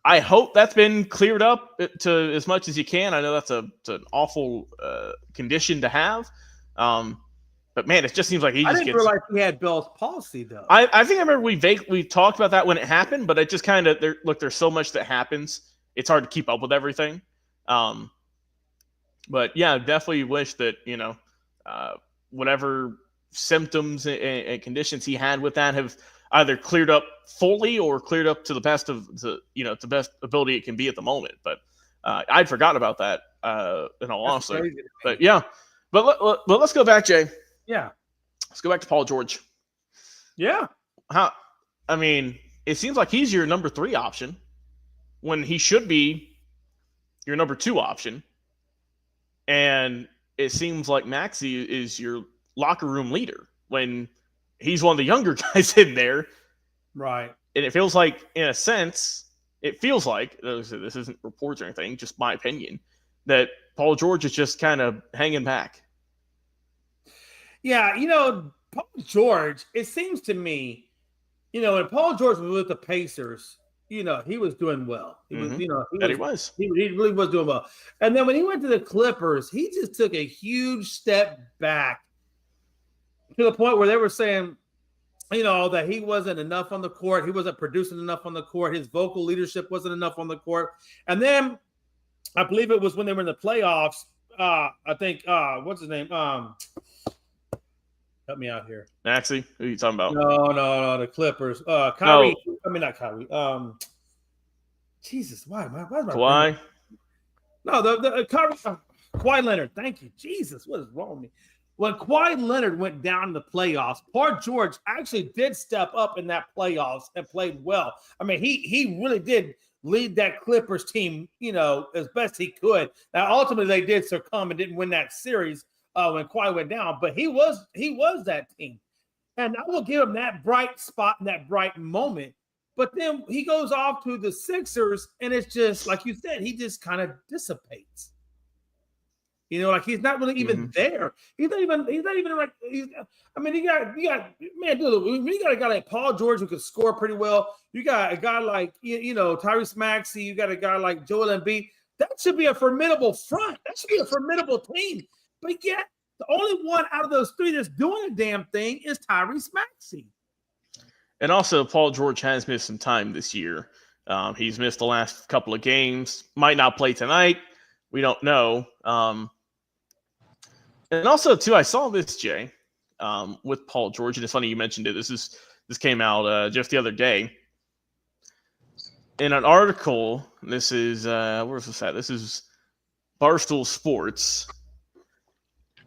I hope that's been cleared up to as much as you can. I know that's an awful condition to have. But man, it just seems like I didn't realize he had Bell's palsy though. I think I remember we talked about that when it happened, but it just kind of there's so much that happens. It's hard to keep up with everything. But yeah, definitely wish that, whatever symptoms and conditions he had with that have either cleared up fully or cleared up to the best the best ability it can be at the moment. But I'd forgotten about that in all honesty. But yeah, but let's go back, Jay. Yeah, let's go back to Paul George. Yeah, it seems like he's your number 3 option when he should be your number 2 option. And it seems like Maxey is your locker room leader when he's one of the younger guys in there. Right. And it feels like, in a sense, this isn't reports or anything, just my opinion, that Paul George is just kind of hanging back. Yeah, Paul George, it seems to me, when Paul George was with the Pacers, he was doing well. He was, he really was doing well. And then when he went to the Clippers, he just took a huge step back to the point where they were saying, that he wasn't enough on the court. He wasn't producing enough on the court. His vocal leadership wasn't enough on the court. And then I believe it was when they were in the playoffs. I think, what's his name? Help me out here. Maxey? Who are you talking about? No, the Clippers. Kyrie. No. I mean, not Kyrie. Jesus, why am I Kawhi? No, the Kyrie. Kawhi Leonard. Thank you. Jesus, what is wrong with me? When Kawhi Leonard went down in the playoffs, Paul George actually did step up in that playoffs and played well. I mean, he really did lead that Clippers team, as best he could. Now, ultimately, they did succumb and didn't win that series when Kawhi went down, but he was that team. And I will give him that bright spot in that bright moment. But then he goes off to the Sixers, and it's just, like you said, he just kind of dissipates. Like he's not really even there. He's not even like you got man, dude, when you got a guy like Paul George who could score pretty well, you got a guy like Tyrese Maxey, you got a guy like Joel Embiid. That should be a formidable front. That should be a formidable team. But yet the only one out of those 3 that's doing a damn thing is Tyrese Maxey. And also, Paul George has missed some time this year. He's missed the last couple of games. Might not play tonight. We don't know. And also, too, I saw this, Jay, with Paul George, and it's funny you mentioned it. This came out just the other day. In an article, this is where's this at? This is Barstool Sports.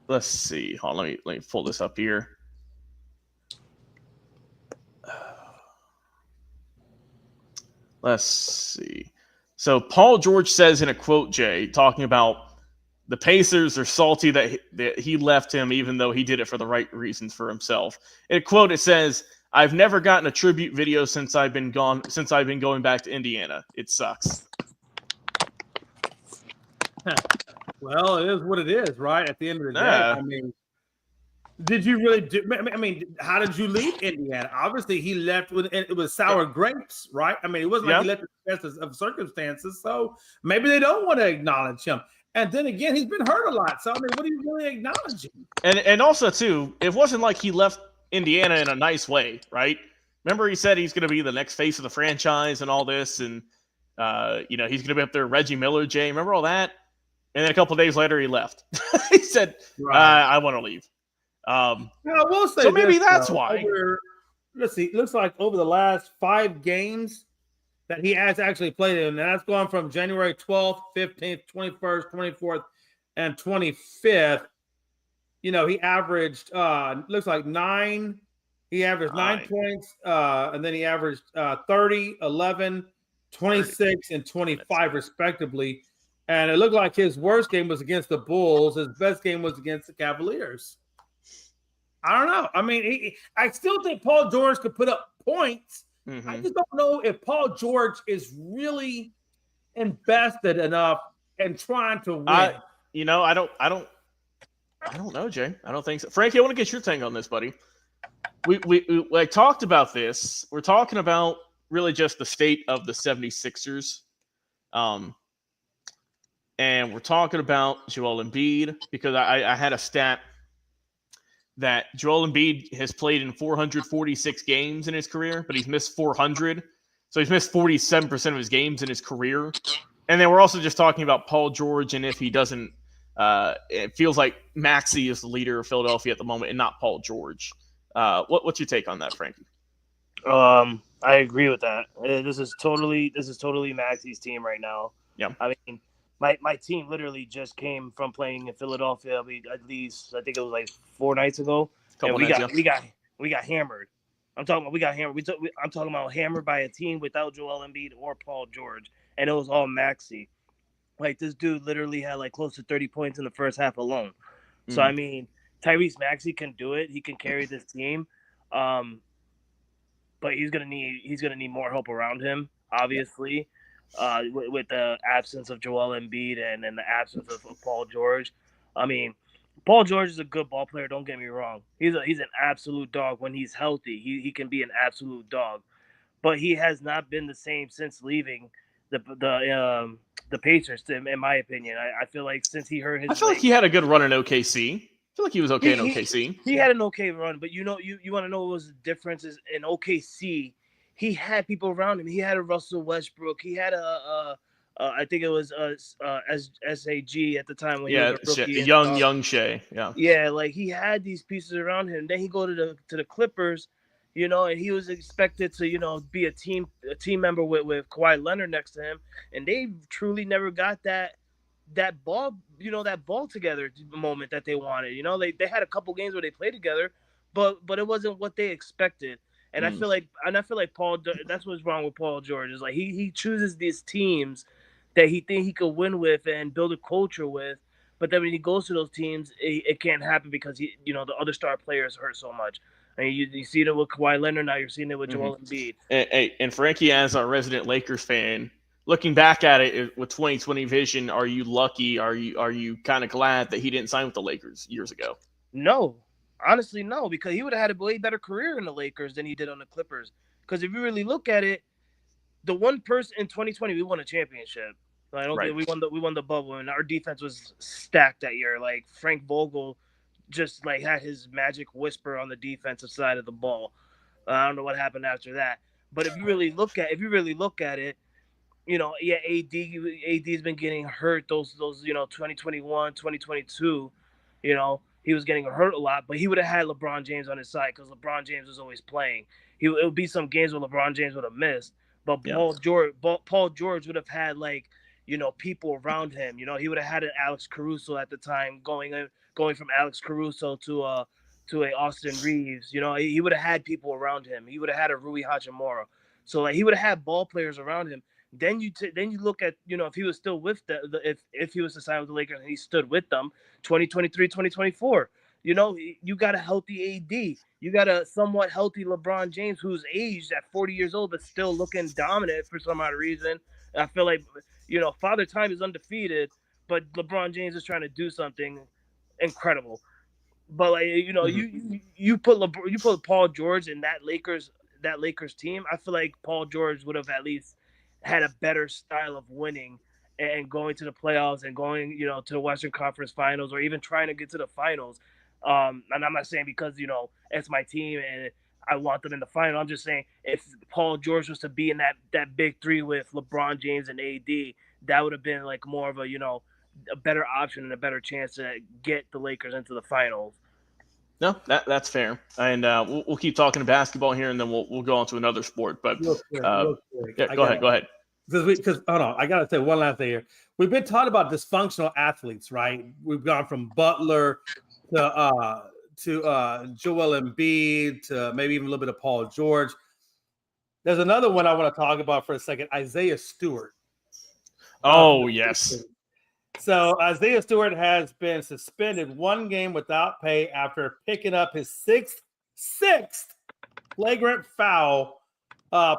Let's see. Hold on, let me pull this up here. Let's see. So Paul George says in a quote, Jay, talking about the Pacers are salty that he left him, even though he did it for the right reasons for himself. In a quote, it says, "I've never gotten a tribute video since I've been going back to Indiana. It sucks." Well, it is what it is, right? At the end of the day, did you really do? How did you leave Indiana? Obviously, he left it was sour grapes, right? It wasn't like he left the best of circumstances. So maybe they don't want to acknowledge him. And then again, he's been hurt a lot. So what are you really acknowledging? And also too, it wasn't like he left Indiana in a nice way, right? Remember, he said he's going to be the next face of the franchise and all this, and he's going to be up there, Reggie Miller, Jay. Remember all that? And then a couple of days later, he left. He said, "I want to leave." I will say so maybe that's why. Let's see. It looks like over the last 5 games that he has actually played in, and that's gone from January 12th, 15th, 21st, 24th, and 25th. He averaged looks like 9. He averaged 9 points, and then he averaged 30, 11, 26, and 25 respectively. And it looked like his worst game was against the Bulls. His best game was against the Cavaliers. I don't know. I still think Paul George could put up points. Mm-hmm. I just don't know if Paul George is really invested enough in trying to win. I don't I don't know, Jay. I don't think so. Frankie, I want to get your take on this, buddy. We like talked about this. We're talking about really just the state of the 76ers. And we're talking about Joel Embiid because I had a stat that Joel Embiid has played in 446 games in his career, but he's missed 400. So he's missed 47% of his games in his career. And then we're also just talking about Paul George, and if he doesn't, it feels like Maxey is the leader of Philadelphia at the moment and not Paul George. What's your take on that, Frankie? I agree with that. This is totally Maxey's team right now. Yeah. I mean, my team literally just came from playing in Philadelphia. At least I think it was like 4 nights ago. And we got hammered. I'm talking about we got hammered. I'm talking about hammered by a team without Joel Embiid or Paul George, and it was all Maxey. Like, this dude literally had like close to 30 points in the first half alone. So I mean, Tyrese Maxey can do it. He can carry this team. But he's gonna need more help around him, obviously, with the absence of Joel Embiid and the absence of Paul George. I mean, Paul George is a good ball player. Don't get me wrong. He's an absolute dog when he's healthy. He can be an absolute dog, but he has not been the same since leaving the Pacers. In my opinion, I feel like since he hurt his, I feel like he had a good run in OKC. I feel like he was okay in OKC. He had an okay run, but you want to know what was the difference is in OKC. He had people around him. He had a Russell Westbrook. He had I think it was SAG at the time when he was a rookie. Young Shea. Yeah. Yeah, like he had these pieces around him. Then he go to the Clippers, and he was expected to, be a team member with Kawhi Leonard next to him, and they truly never got that ball, that ball together moment that they wanted. They had a couple games where they played together, but it wasn't what they expected. And I feel like Paul, that's what's wrong with Paul George, is like he chooses these teams that he think he could win with and build a culture with, but then when he goes to those teams, it can't happen because the other star players hurt so much. I mean, you see it with Kawhi Leonard, now you're seeing it with Joel Embiid. And Frankie, as our resident Lakers fan, looking back at it with 2020 vision, are you lucky? Are you kind of glad that he didn't sign with the Lakers years ago? No, honestly, no, because he would have had a way better career in the Lakers than he did on the Clippers. Because if you really look at it, the one person in 2020 we won a championship. I don't think we won the bubble, and our defense was stacked that year. Like Frank Vogel just like had his magic whisper on the defensive side of the ball. I don't know what happened after that. But if you really look at it, AD's been getting hurt those 2021, 2022, he was getting hurt a lot, but he would have had LeBron James on his side because LeBron James was always playing. It would be some games where LeBron James would have missed, but Paul George would have had people around him. He would have had an Alex Caruso at the time going from Alex Caruso to a Austin Reeves. He would have had people around him. He would have had a Rui Hachimura. So he would have had ball players around him. Then you look at if he was still with if he was to sign with the Lakers and he stood with them 2023, 2024, you got a healthy AD, you got a somewhat healthy LeBron James who's aged at 40 years old but still looking dominant for some odd reason. I feel like Father Time is undefeated, but LeBron James is trying to do something incredible. But you put Paul George in that Lakers team, I feel like Paul George would have at least had a better style of winning and going to the playoffs and going, to the Western Conference Finals or even trying to get to the finals. And I'm not saying because, it's my team and I want them in the final. I'm just saying if Paul George was to be in that big three with LeBron James and AD, that would have been like more of a, a better option and a better chance to get the Lakers into the finals. No, that's fair. And we'll keep talking basketball here, and then we'll go on to another sport. But real quick. Yeah, go ahead. Because hold on, I gotta say one last thing here. We've been talking about dysfunctional athletes, right? We've gone from Butler to Joel Embiid to maybe even a little bit of Paul George. There's another one I want to talk about for a second, Isaiah Stewart. Oh, yes. So Isaiah Stewart has been suspended 1 game without pay after picking up his sixth flagrant foul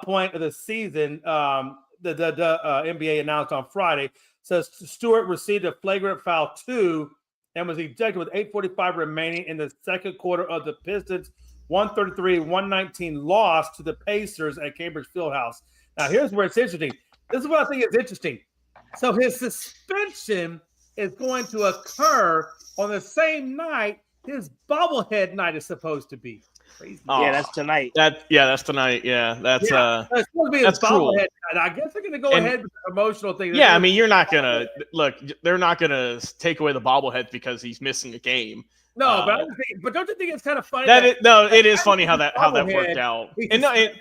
point of the season. The NBA announced on Friday. Says Stewart received a flagrant foul 2 and was ejected with 8:45 remaining in the second quarter of the Pistons' 133-119 loss to the Pacers at Cambridge Fieldhouse. Now, here's where it's interesting. This is what I think is interesting. So his suspension is going to occur on the same night his bobblehead night is supposed to be. Crazy. Yeah, that's tonight. That's tonight. Yeah, that's it's supposed to be that's his cruel. bobblehead night. I guess they're going to go ahead with the promotional thing. Yeah, I mean, you're not gonna look. They're not gonna take away the bobblehead because he's missing a game. No, but don't you think it's kind of funny? It is funny how that worked out. And no, and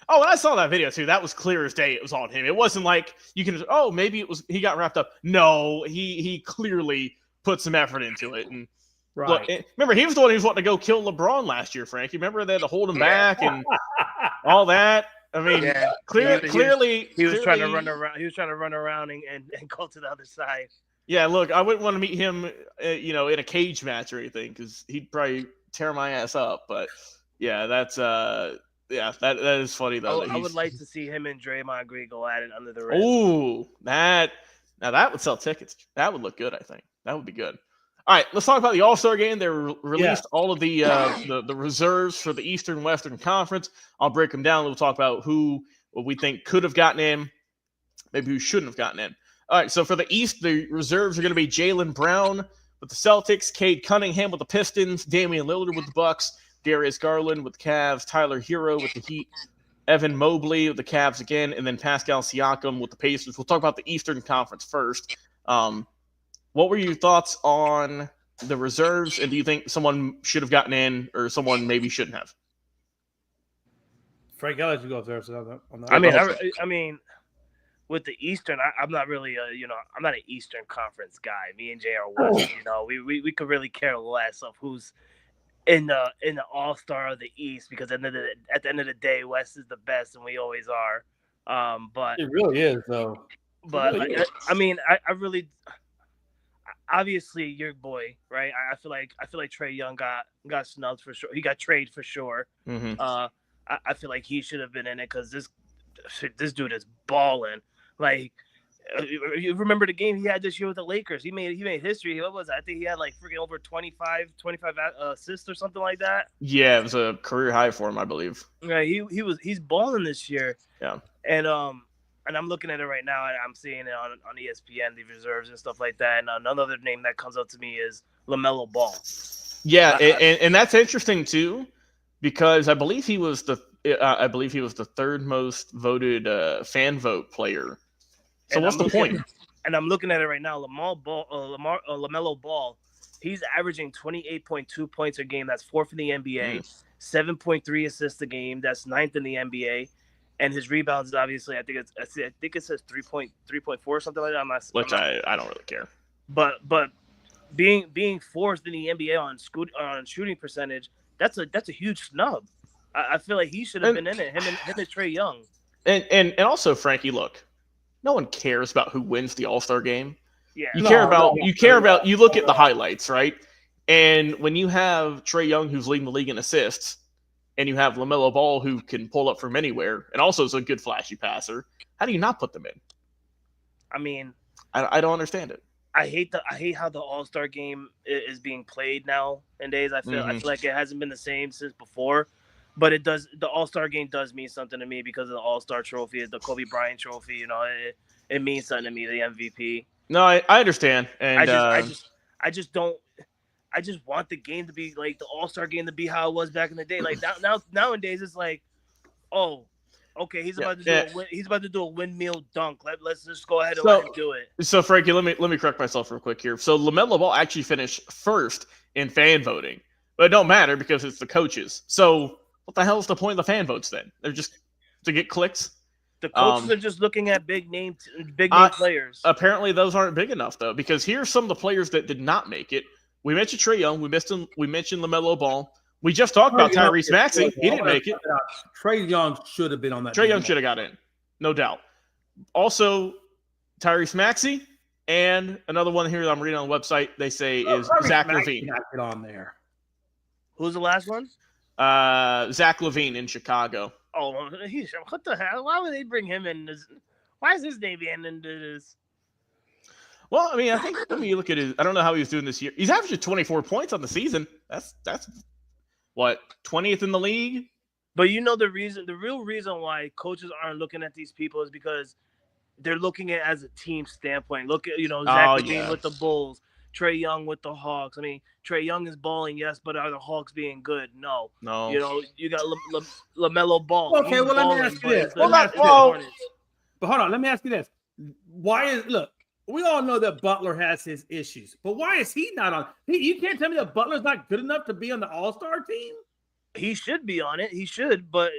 I saw that video too. That was clear as day. It was on him. It wasn't like you can. Oh, maybe it was he got wrapped up. No, he clearly put some effort into it. And right. look, remember he was the one who was wanting to go kill LeBron last year. Frank, you remember they had to hold him back and all that. I mean, clearly he was trying to run around. He was trying to run around and go to the other side. Yeah, look, I wouldn't want to meet him, in a cage match or anything because he'd probably tear my ass up. But yeah, that's that is funny though. I would like to see him and Draymond Green go at it under the rim. Ooh, that would sell tickets. That would look good. I think that would be good. All right, let's talk about the All-Star game. They released all of the reserves for the Eastern Western Conference. I'll break them down. We'll talk about what we think could have gotten in, maybe who shouldn't have gotten in. All right, so for the East, the reserves are going to be Jaylen Brown with the Celtics, Cade Cunningham with the Pistons, Damian Lillard with the Bucks, Darius Garland with the Cavs, Tyler Hero with the Heat, Evan Mobley with the Cavs again, and then Pascal Siakam with the Pacers. We'll talk about the Eastern Conference first. What were your thoughts on the reserves, and do you think someone should have gotten in or someone maybe shouldn't have? Frank, I'll let you go first on that. I mean, with the Eastern, I'm not really I'm not an Eastern Conference guy. Me and Jay are West. We could really care less of who's in the All-Star of the East because at the end of the day, West is the best, and we always are. But it really is, though. But I mean, I really. Obviously, your boy, right? I feel like Trae Young got snubbed for sure. He got traded for sure. Mm-hmm. I feel like he should have been in it because this dude is balling. Like, you remember the game he had this year with the Lakers? He made history. What was it? I think he had like freaking over 25 assists or something like that. Yeah, it was a career high for him, I believe. Right, he's balling this year. Yeah, and I'm looking at it right now, and I'm seeing it on ESPN, the reserves and stuff like that. And another name that comes up to me is LaMelo Ball. Yeah, and that's interesting too, because I believe he was the third most voted fan vote player. So what's the point? And I'm looking at it right now. LaMelo Ball, he's averaging 28.2 points a game. That's fourth in the NBA. 7.3 assists a game. That's ninth in the NBA. And his rebounds, obviously, I think it says 3.4 or something like that. I don't really care. But being fourth in the NBA on shooting percentage, that's a huge snub. I feel like he should have been in it. Him and Trae Young. And also, Frankie, look, no one cares about who wins the All-Star game. Yeah. You look at the highlights, right? And when you have Trae Young, who's leading the league in assists, and you have LaMelo Ball, who can pull up from anywhere, and also is a good flashy passer, how do you not put them in? I mean, I don't understand it. I hate how the All-Star game is being played nowadays. I feel like it hasn't been the same since before, but it does. The All-Star game does mean something to me because of the All-Star trophy, the Kobe Bryant trophy. It means something to me. The MVP. No, I understand, and I just don't. I just want the game to be like the All-Star game to be how it was back in the day. Like nowadays, it's like, oh, okay, he's about to do a windmill dunk. Let's just go ahead and let him do it. So, Frankie, let me correct myself real quick here. So, LaMelo Ball actually finished first in fan voting, but it don't matter because it's the coaches. So, what the hell is the point of the fan votes then? They're just to get clicks. The coaches are just looking at big name players. Apparently, those aren't big enough though, because here's some of the players that did not make it. We mentioned Trae Young. We mentioned LaMelo Ball. We just talked about Tyrese Maxey. He didn't make it. Trae Young should have been on that. Trae Young should have got in, no doubt. Also, Tyrese Maxey and another one here that I'm reading on the website. They say is Zach LaVine. Get on there. Who's the last one? Zach LaVine in Chicago. Oh, what the hell? Why would they bring him in? Why is his name into this? Well, I mean, I think when you look at his, I don't know how he was doing this year. He's averaging 24 points on the season. That's what 20th in the league. But the real reason why coaches aren't looking at these people is because they're looking at it as a team standpoint. Look at Zach LaVine with the Bulls, Trae Young with the Hawks. I mean, Trae Young is balling, yes, but are the Hawks being good? No. You got LaMelo Ball. Okay, well, let me ask you this. But hold on, let me ask you this. We all know that Butler has his issues, but why is he not on? You can't tell me that Butler's not good enough to be on the All-Star team? He should be on it. He should, but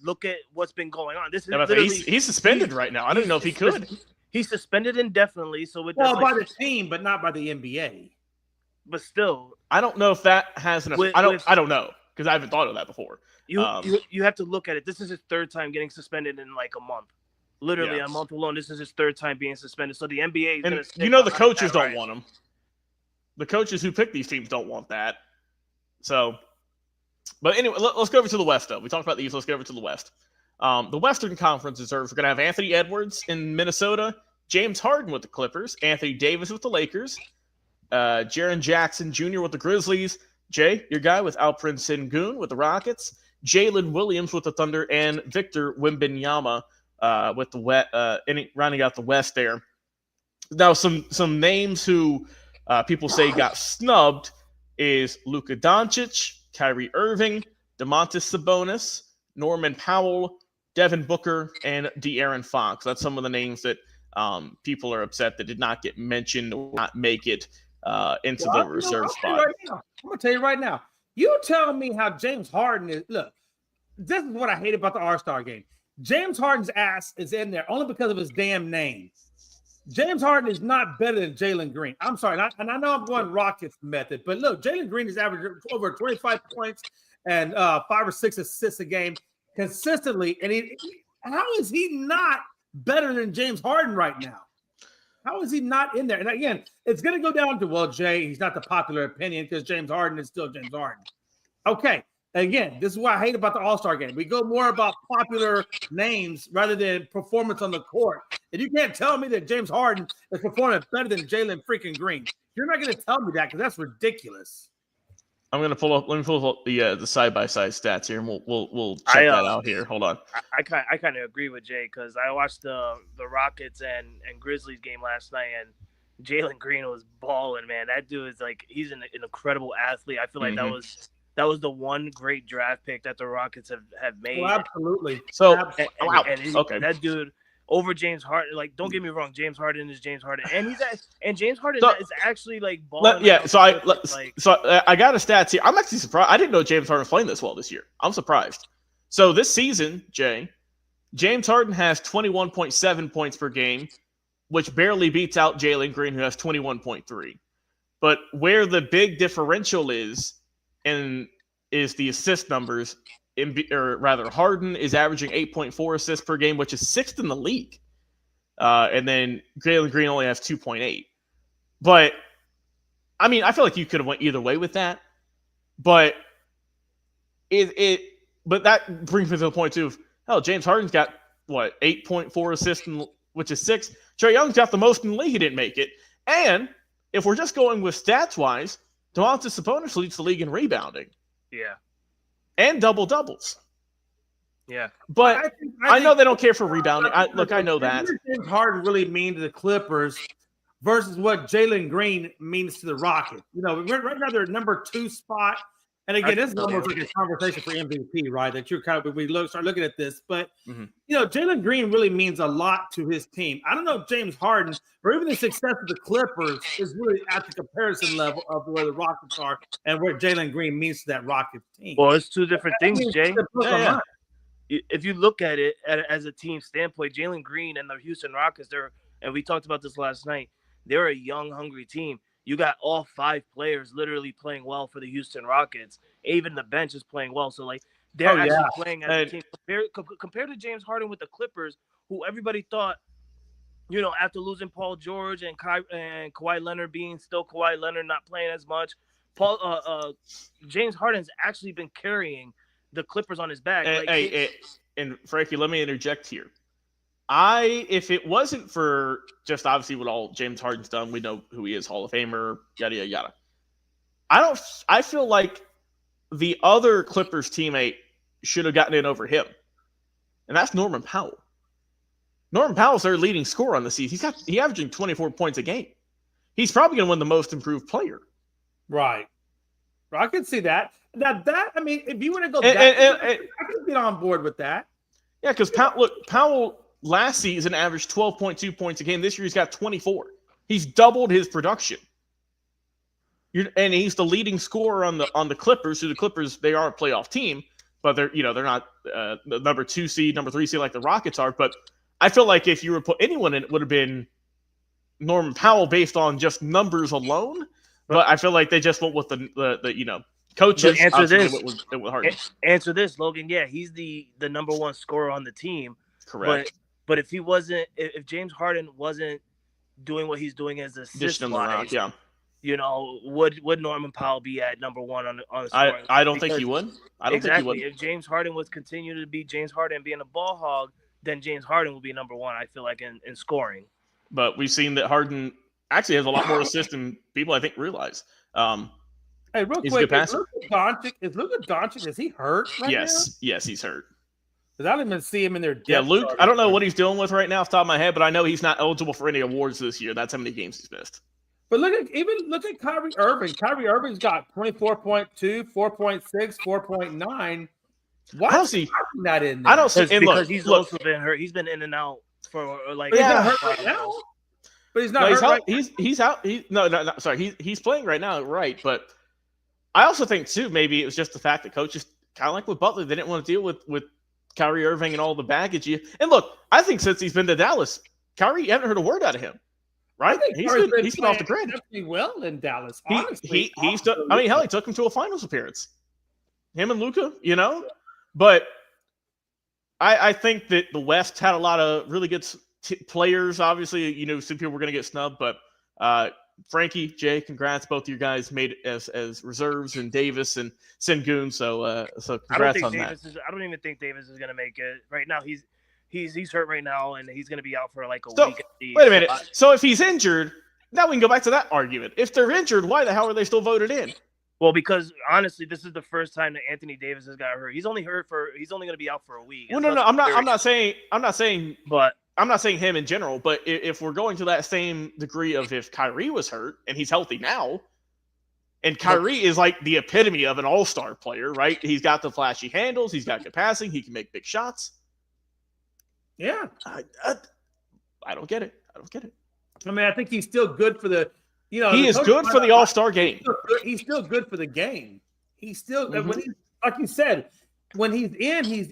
look at what's been going on. This is he's suspended right now. I don't know if he could. He's suspended indefinitely. So by the team, but not by the NBA. But still, I don't know if that has enough. I don't know because I haven't thought of that before. You have to look at it. This is his third time getting suspended in like a month. Literally a month alone. This is his third time being suspended. So the NBA is the coaches don't want him. The coaches who pick these teams don't want that. So, but anyway, let's go over to the West, though. We talked about the East. Let's go over to the West. The Western Conference reserves. We're going to have Anthony Edwards in Minnesota, James Harden with the Clippers, Anthony Davis with the Lakers, Jaren Jackson Jr. with the Grizzlies, Jay, your guy, with Alperen Sengun with the Rockets, Jalen Williams with the Thunder, and Victor Wembanyama with the rounding out the West there. Now, some names who people say got snubbed is Luka Doncic, Kyrie Irving, Domantas Sabonis, Norman Powell, Devin Booker, and De'Aaron Fox. That's some of the names that people are upset that did not get mentioned or not make it into the reserve spot. I'm going to tell you right now. You tell me how James Harden is. Look, this is what I hate about the All-Star game. James Harden's ass is in there only because of his damn name. James Harden is not better than Jalen Green. I'm sorry, and I know I'm going Rockets method, but look, Jalen Green is averaging over 25 points and 5 or 6 assists a game consistently. And how is he not better than James Harden right now? How is he not in there? And again, it's going to go down to, Jay, he's not the popular opinion because James Harden is still James Harden. Okay. Again, this is what I hate about the All-Star game. We go more about popular names rather than performance on the court. And you can't tell me that James Harden is performing better than Jalen freaking Green. You're not going to tell me that because that's ridiculous. I'm going to let me pull up the side-by-side stats here, and we'll check that out here. Hold on. I kind of agree with Jay because I watched the Rockets and Grizzlies game last night, and Jalen Green was balling, man. That dude is he's an incredible athlete. I feel like that was the one great draft pick that the Rockets have made. Well, absolutely. So, and that dude over James Harden, don't get me wrong, James Harden is James Harden, and James Harden is actually balling. So I got a stats here. I'm actually surprised. I didn't know James Harden was playing this well this year. I'm surprised. So this season, Jay, James Harden has 21.7 points per game, which barely beats out Jalen Green, who has 21.3. But where the big differential is the assist numbers. Harden is averaging 8.4 assists per game, which is 6th in the league. And then Jalen Green only has 2.8. But, I mean, I feel like you could have went either way with that. But but that brings me to the point, too, of, James Harden's got, 8.4 assists, which is 6. Trae Young's got the most in the league. He didn't make it. And if we're just going with stats-wise, Domantas Sabonis leads the league in rebounding. Yeah. And double-doubles. Yeah. But I know they don't care for rebounding. I know that. What does James Harden really mean to the Clippers versus what Jalen Green means to the Rockets? Right now they're number 2 spot. And again, this is almost like a conversation for MVP, right? That you're kind of, we start looking at this. But, Jalen Green really means a lot to his team. I don't know if James Harden or even the success of the Clippers is really at the comparison level of where the Rockets are and what Jalen Green means to that Rockets team. Well, it's two different things, Jay. Yeah. If you look at it as a team standpoint, Jalen Green and the Houston Rockets, and we talked about this last night, they're a young, hungry team. You got all 5 players literally playing well for the Houston Rockets. Even the bench is playing well. So, they're actually playing as a team. Compared to James Harden with the Clippers, who everybody thought, after losing Paul George and Kawhi Leonard being still Kawhi Leonard, not playing as much, James Harden's actually been carrying the Clippers on his back. And Frankie, let me interject here. if it wasn't for just obviously what all James Harden's done, we know who he is, Hall of Famer, yada yada yada. I feel like the other Clippers teammate should have gotten in over him, and that's Norman Powell. Norman Powell's their leading scorer on the season. He's averaging 24 points a game. He's probably going to win the most improved player. Right. I could see that. Now I mean, if you want to go, I could get on board with that. Yeah, because Powell last season averaged 12.2 points a game. This year he's got 24. He's doubled his production. And he's the leading scorer on the Clippers. So the Clippers, they are a playoff team, but they're not the number 2 seed, number 3 seed like the Rockets are. But I feel like if you were to put anyone in, it would have been Norman Powell based on just numbers alone. But I feel like they just went with the coaches. Answer this. Answer this, Logan. Yeah, he's the number 1 scorer on the team. Correct. But if James Harden wasn't doing what he's doing as assist wise, would Norman Powell be at number 1 on the scoring? I don't think he would. I don't think he would. If James Harden was continuing to be James Harden being a ball hog, then James Harden will be number 1, I feel like, in scoring. But we've seen that Harden actually has a lot more assists than people I think realize. Hey, real he's quick, a good passer. Is Luka Doncic, is he hurt right now? Yes, he's hurt. Because I don't even see him in their Yeah, Luke, I don't know what he's dealing with right now off the top of my head, but I know he's not eligible for any awards this year. That's how many games he's missed. But look at Kyrie Irving. Kyrie Irving's got 24.2, 4.6, 4.9. Why I don't see that in there? I don't see because he's also been hurt. He's been in and out for like. But he's not hurt right now. But he's not hurt right now. He's out. Sorry. He's playing right now, right? But I also think too maybe it was just the fact that coaches kind of like with Butler, they didn't want to deal with Kyrie Irving and all the baggage. And look, I think since he's been to Dallas, Kyrie, you haven't heard a word out of him. Right? He's been off the grid. Well in Dallas, honestly. He took him to a finals appearance. Him and Luka, But I think that the West had a lot of really good players. Obviously, some people were going to get snubbed, but Frankie, Jay, congrats. Both of you guys made it as reserves, and Davis and Sengun. So congrats on that. I don't even think Davis is going to make it right now. He's hurt right now, and he's going to be out for like a week. Wait a minute. So if he's injured, now we can go back to that argument. If they're injured, why the hell are they still voted in? Well, because honestly, this is the first time that Anthony Davis has got hurt. He's only going to be out for a week. Well, no, I'm not saying him in general. But if we're going to that same degree of if Kyrie was hurt and he's healthy now, and Kyrie is like the epitome of an all-star player, right? He's got the flashy handles. He's got good passing. He can make big shots. Yeah, I don't get it. I mean, I think he's still good for the. He is good for the All-Star game. He's still good for the game. He's still when he, like you said, when he's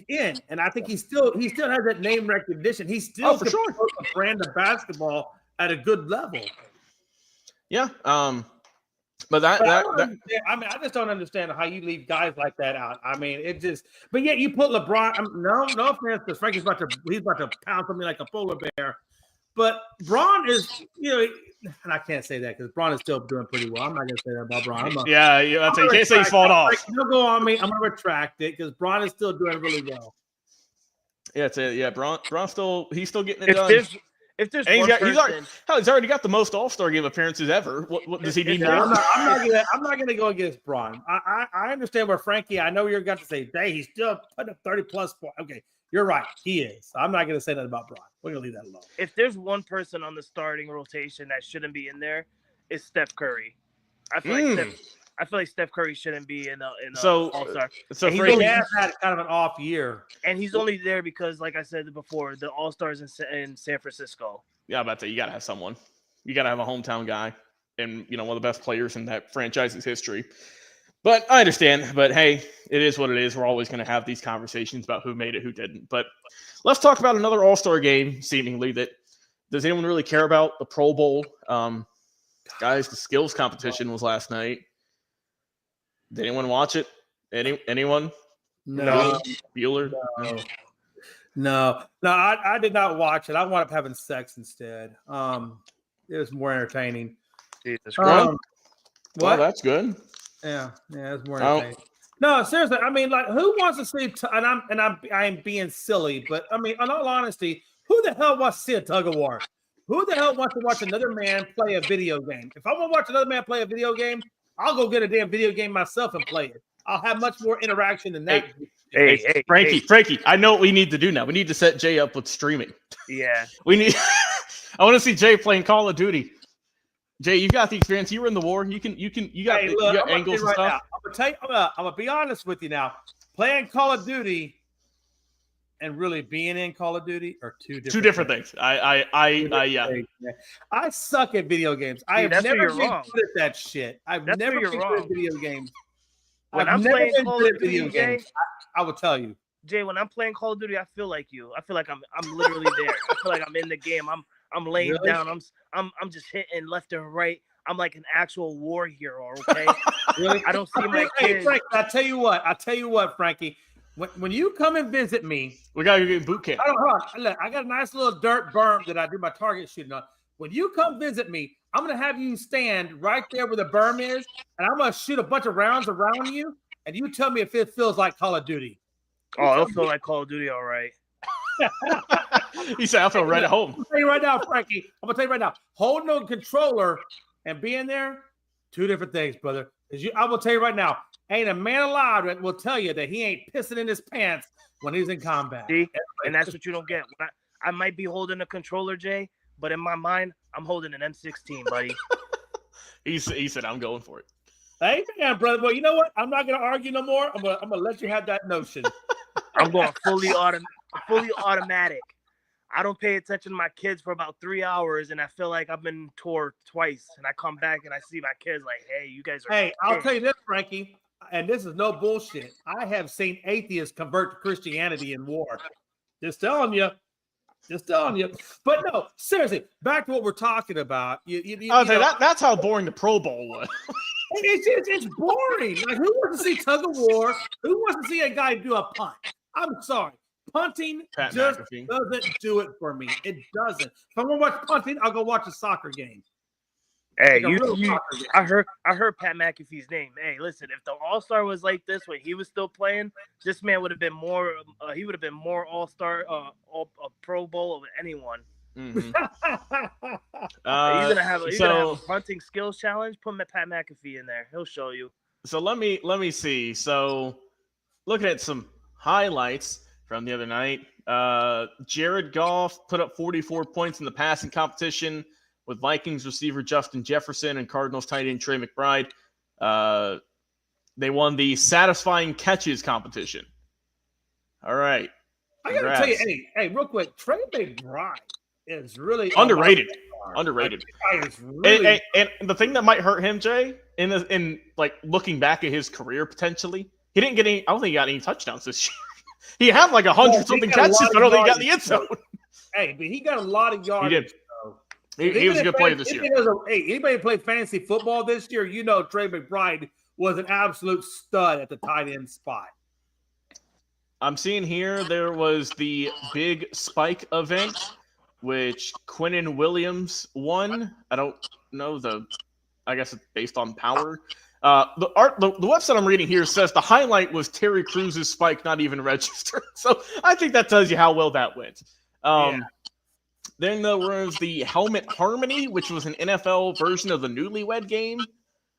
in, and I think he still has that name recognition. He's still for sure a brand of basketball at a good level. Yeah. But I just don't understand how you leave guys like that out. I mean, it just. But yet you put LeBron. No offense, because Frankie's about to pound something like a polar bear. But Bron is, and I can't say that because Bron is still doing pretty well. I'm not going to say that about Bron. You can't say he's falling off. You'll go on me. I'm going to retract it because Bron is still doing really well. Yeah, Bron he's still getting it done. If there's he's already got the most All-Star game appearances ever. What does he need now? I'm not going to go against Bron. I understand where Frankie. I know you're going to say, "Hey, he's still putting up 30+ points." Okay. You're right. He is. I'm not going to say that about Bron. We're going to leave that alone. If there's one person on the starting rotation that shouldn't be in there, it's Steph Curry. I feel like Steph Curry shouldn't be in All-Star. So he has had kind of an off year. And he's only there because, like I said before, the All-Stars in San Francisco. Yeah, I'm about to say, you got to have someone. You got to have a hometown guy and, one of the best players in that franchise's history. But I understand. But, hey, it is what it is. We're always going to have these conversations about who made it, who didn't. But let's talk about another All-Star game, seemingly, that does anyone really care about? The Pro Bowl. Guys, the skills competition was last night. Did anyone watch it? Anyone? No. Bueller? No, I did not watch it. I wound up having sex instead. It was more entertaining. Jesus Christ. What? Well, that's good. Yeah, it's more entertaining. No, seriously. I mean, like, who wants to see? I am being silly, but I mean, in all honesty, Who the hell wants to see a tug of war? Who the hell wants to watch another man play a video game? If I want to watch another man play a video game, I'll go get a damn video game myself and play it. I'll have much more interaction than that. Hey, Frankie, I know what we need to do now. We need to set Jay up with streaming. Yeah. We need. I want to see Jay playing Call of Duty. Jay, you got the experience. You were in the war. You got angles and stuff. Now, I'm gonna be honest with you now. Playing Call of Duty and really being in Call of Duty are two different things. Yeah. I suck at video games. I have never been good at that shit. I've never been good at video games. When I'm playing Call of Duty, Jay, I will tell you. Jay, when I'm playing Call of Duty, I feel like you. I feel like I'm literally there. I feel like I'm in the game. I'm laying down. I'm just hitting left and right. I'm like an actual war hero. Okay. Really? I don't see my kids. Hey, Frank, I tell you what, Frankie. When you come and visit me, we got to get boot camp. Hold on. Look, I got a nice little dirt berm that I do my target shooting on. When you come visit me, I'm gonna have you stand right there where the berm is, and I'm gonna shoot a bunch of rounds around you, and you tell me if it feels like Call of Duty. Oh, it'll feel like Call of Duty, all right. He said, "I feel right at home." I'm gonna tell you right now, Frankie. I'm gonna tell you right now. Holding a controller and being there, two different things, brother. I will tell you right now. Ain't a man alive that will tell you that he ain't pissing in his pants when he's in combat. See? And that's what you don't get. I might be holding a controller, Jay, but in my mind, I'm holding an M16, buddy. He said, "I'm going for it." Hey, man, brother. But you know what? I'm not gonna argue no more. I'm gonna let you have that notion. I'm going fully automatic. I don't pay attention to my kids for about 3 hours, and I feel like I've been tour twice, and I come back and I see my kids like, "Hey, you guys are." Hey, I'll tell you this, Frankie, and this is no bullshit. I have seen atheists convert to Christianity in war. Just telling you. But no, seriously, back to what we're talking about. That's how boring the Pro Bowl was. It's boring. Like, who wants to see tug of war? Who wants to see a guy do a punt? I'm sorry. Punting just doesn't do it for me. It doesn't. If I'm gonna watch punting, I'll go watch a soccer game. Hey, I heard Pat McAfee's name. Hey, listen, if the All-Star was like this when he was still playing, this man would have been more. He would have been more All-Star, a Pro Bowl of anyone. Mm-hmm. You're gonna have a punting skills challenge. Put Pat McAfee in there. He'll show you. So let me see. So looking at some highlights from the other night, Jared Goff put up 44 points in the passing competition with Vikings receiver Justin Jefferson and Cardinals tight end Trey McBride. They won the satisfying catches competition. All right. I got to tell you, hey, real quick, Trey McBride is really underrated. Really... And the thing that might hurt him, Jay, in like looking back at his career potentially, he didn't get any. I don't think he got any touchdowns this year. He had like 100-something catches, but I don't think he got the end zone. Hey, but he got a lot of yards. He did. He was a good player this year. Anybody play fantasy football this year, you know Trey McBride was an absolute stud at the tight end spot. I'm seeing here there was the big spike event, which Quinnen Williams won. I don't know I guess it's based on power. The website I'm reading here says the highlight was Terry Cruz's spike not even registered. So I think that tells you how well that went. Then there was the Helmet Harmony, which was an NFL version of the Newlywed Game,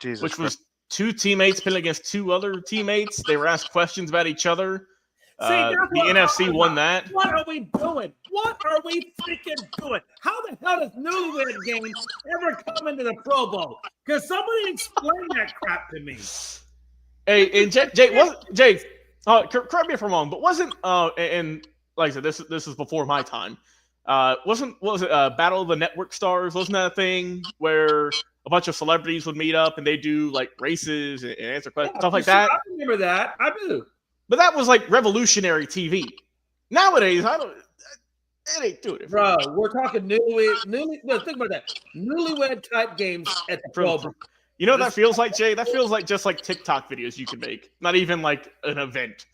which was two teammates playing against two other teammates. They were asked questions about each other. The NFC won that. What are we doing? What are we freaking doing? How the hell does Newlywed Game ever come into the Pro Bowl? Because somebody explain that crap to me. Hey, and Jay, correct me if I'm wrong, but wasn't and like I said, this is before my time. Was it Battle of the Network Stars? Wasn't that a thing where a bunch of celebrities would meet up and they do like races and answer questions, stuff like that? I remember that. I do. But that was like revolutionary TV. Nowadays, it ain't doing it. Bro, we're talking newlywed. No, think about that. Newlywed type games at the Pro Bowl. You know what that feels like, Jay? That feels like just like TikTok videos you can make. Not even like an event.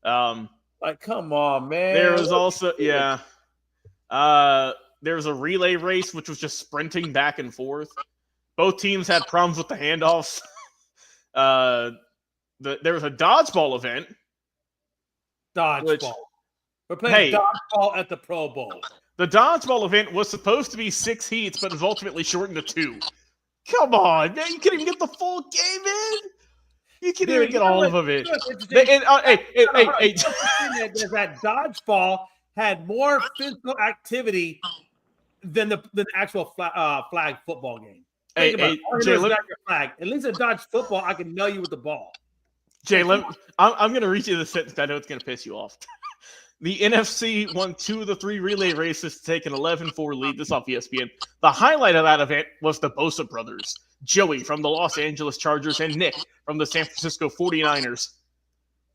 Like, come on, man. There was also, there was a relay race, which was just sprinting back and forth. Both teams had problems with the handoffs. There was a dodgeball event. Dodgeball. We're playing dodgeball at the Pro Bowl. The dodgeball event was supposed to be 6 heats, but was ultimately shortened to 2. Come on, man! You can't even get the full game in. You can't even get all of them in. Hey. That dodgeball had more physical activity than the actual flag football game. Jay, your flag. At least in dodge football, I can nail you with the ball. Jay, I'm going to read you the sentence. I know it's going to piss you off. The NFC won 2 of the 3 relay races to take an 11-4 lead. This is off ESPN. The highlight of that event was the Bosa brothers, Joey from the Los Angeles Chargers and Nick from the San Francisco 49ers,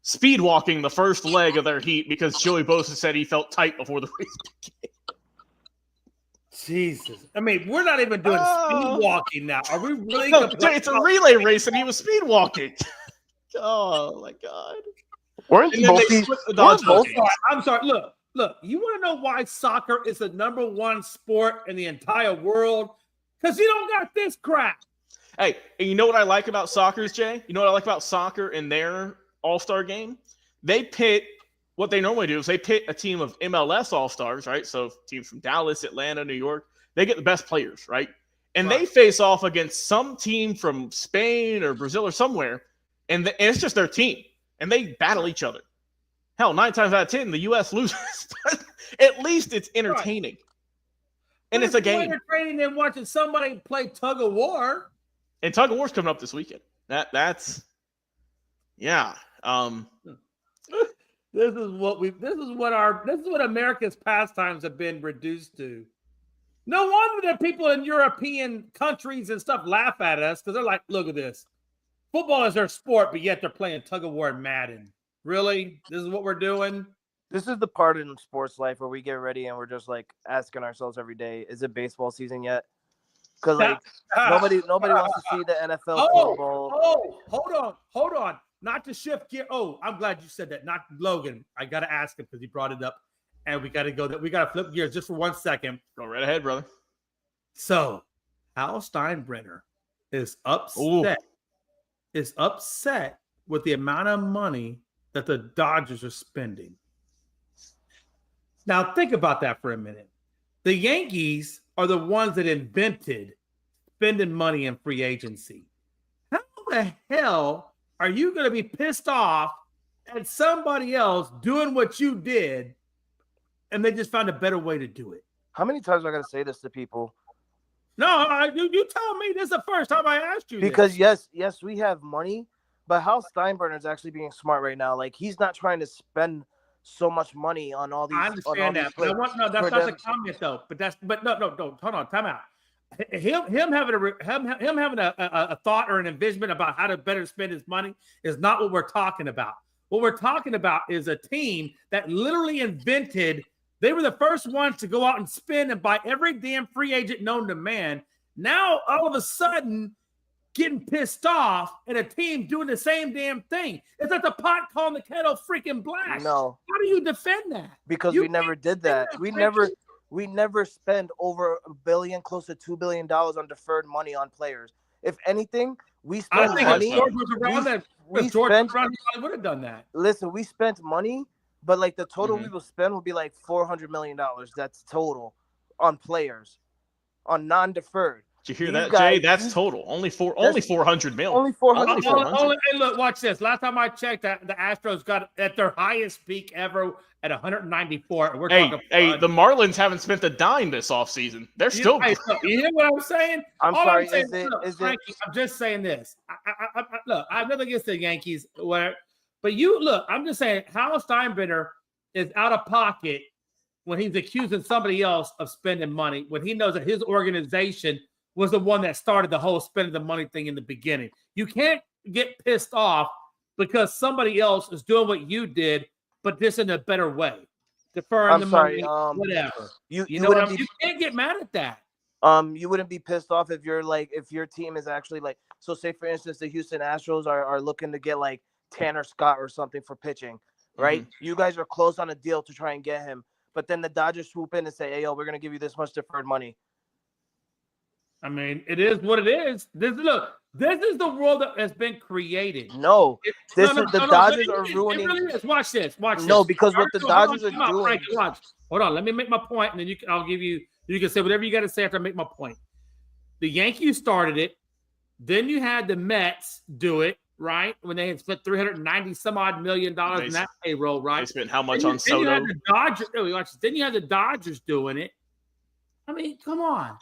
speed walking the first leg of their heat because Joey Bosa said he felt tight before the race began. Jesus. I mean, we're not even doing speed walking now. Are we really? No, Jay, it's a relay race and he was speed walking. Oh, my God. Weren't both? I'm sorry. Look. You want to know why soccer is the #1 sport in the entire world? Because you don't got this crap. Hey, and you know what I like about soccer, Jay? You know what I like about soccer in their All-Star game? They pit what they normally do is they pit a team of MLS All-Stars, right? So teams from Dallas, Atlanta, New York, they get the best players, right? And they face off against some team from Spain or Brazil or somewhere, and it's just their team. And they battle each other. Hell, 9 times out of 10, the U.S. loses. But at least it's entertaining. And it's a game. It's entertaining than watching somebody play tug of war. And tug of war's coming up this weekend. That's yeah. This is what America's pastimes have been reduced to. No wonder that people in European countries and stuff laugh at us because they're like, look at this. Football is their sport, but yet they're playing tug of war and Madden. Really? This is what we're doing? This is the part in sports life where we get ready and we're just like asking ourselves every day, is it baseball season yet? Because like nobody wants to see the NFL football. Hold on. Not to shift gear. Oh, I'm glad you said that. Not Logan. I got to ask him because he brought it up. And we got to flip gears just for 1 second. Go right ahead, brother. So, Hal Steinbrenner is upset. Ooh. Is upset with the amount of money that the Dodgers are spending. Now, think about that for a minute. The Yankees are the ones that invented spending money in free agency. How the hell are you going to be pissed off at somebody else doing what you did and they just found a better way to do it? How many times am I going to say this to people? No, you tell me. This is the first time I asked you because yes, we have money, but Hal Steinbrenner is actually being smart right now. Like, he's not trying to spend so much money on all these. I understand that, but that's not the comment though. But no. Hold on, time out. Him having a thought or an envisionment about how to better spend his money is not what we're talking about. What we're talking about is a team that literally invented. They were the first ones to go out and spend and buy every damn free agent known to man. Now, all of a sudden, getting pissed off at a team doing the same damn thing. It's like the pot calling the kettle freaking black. No. How do you defend that? Because we never did that. We never spend over $1 billion, close to $2 billion on deferred money on players. If anything, we spent money. If George was around, I would have done that. Listen, we spent money. But like the total we will spend will be like $400 million. That's total on players, on non-deferred. Did you hear that, Jay? That's total. Only 400 million. Only 400. Hey, look, watch this. Last time I checked, the Astros got at their highest peak ever at 194. We're the Marlins haven't spent a dime this offseason. They're still. You hear what I'm saying? I'm sorry. I'm just saying this. Look, I have nothing against the Yankees. But I'm just saying, Hal Steinbrenner is out of pocket when he's accusing somebody else of spending money, when he knows that his organization was the one that started the whole spending the money thing in the beginning. You can't get pissed off because somebody else is doing what you did, but this in a better way. Deferring money, whatever. You can't get mad at that. You wouldn't be pissed off if your team is actually like, so say for instance, the Houston Astros are looking to get like Tanner Scott or something for pitching, right? You guys are close on a deal to try and get him, but then the Dodgers swoop in and say, hey, yo, we're going to give you this much deferred money. I mean, it is what it is. Look, This is the world that has been created. No, the Dodgers are ruining. It really is. Watch this. No, because what the Dodgers are doing. Frank, watch. Hold on. Let me make my point, and then I'll give you. You can say whatever you got to say after I make my point. The Yankees started it. Then you had the Mets do it, right? When they had spent $390 some odd million in that payroll, right? They spent how much on Soto? Then you had the Dodgers doing it. I mean, come on.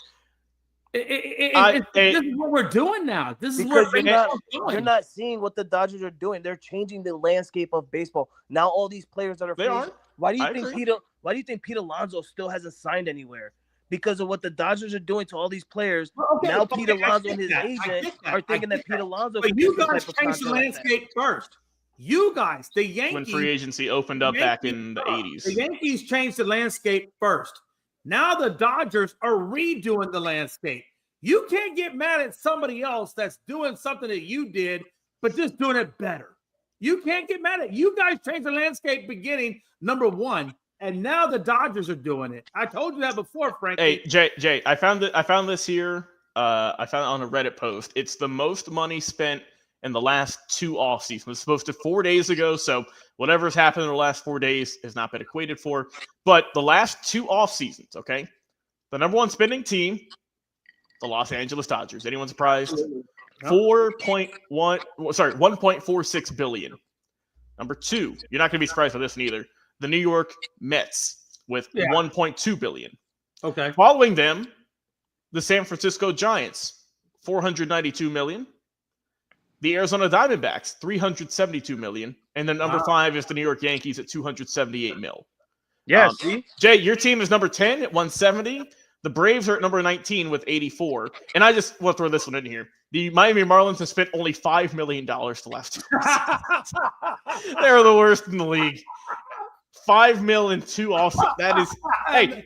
This is what we're doing now. This is what you're not seeing what the Dodgers are doing. They're changing the landscape of baseball. Now all these players that are free. Why do you think Pete Alonso still hasn't signed anywhere? Because of what the Dodgers are doing to all these players. Now Pete Alonso and his agent are thinking that Pete Alonso. But you guys changed the landscape first. You guys, the Yankees, when free agency opened up back in the 80s. The Yankees changed the landscape first. Now the Dodgers are redoing the landscape. You can't get mad at somebody else that's doing something that you did, but just doing it better. You can't get mad at it. You guys changed the landscape beginning, number one, and now the Dodgers are doing it. I told you that before, Frank. Hey, Jay, I found this here. I found it on a Reddit post. It's the most money spent in the last 2 off seasons. It was supposed to 4 days ago, so whatever's happened in the last 4 days has not been equated for. But the last 2 off seasons, okay? The number one spending team, the Los Angeles Dodgers. Anyone surprised? 1.46 billion. Number 2, you're not going to be surprised by this one either. The New York Mets with 1.2 billion. Okay. Following them, the San Francisco Giants, 492 million. The Arizona Diamondbacks, 372 million. And then number 5 is the New York Yankees at 278 mil. Yeah, see? Jay, your team is number 10 at 170. The Braves are at number 19 with 84. And I just want to throw this one in here. The Miami Marlins have spent only $5 million the last 2 years. They're the worst in the league. $5 million in 2 off. That is hey,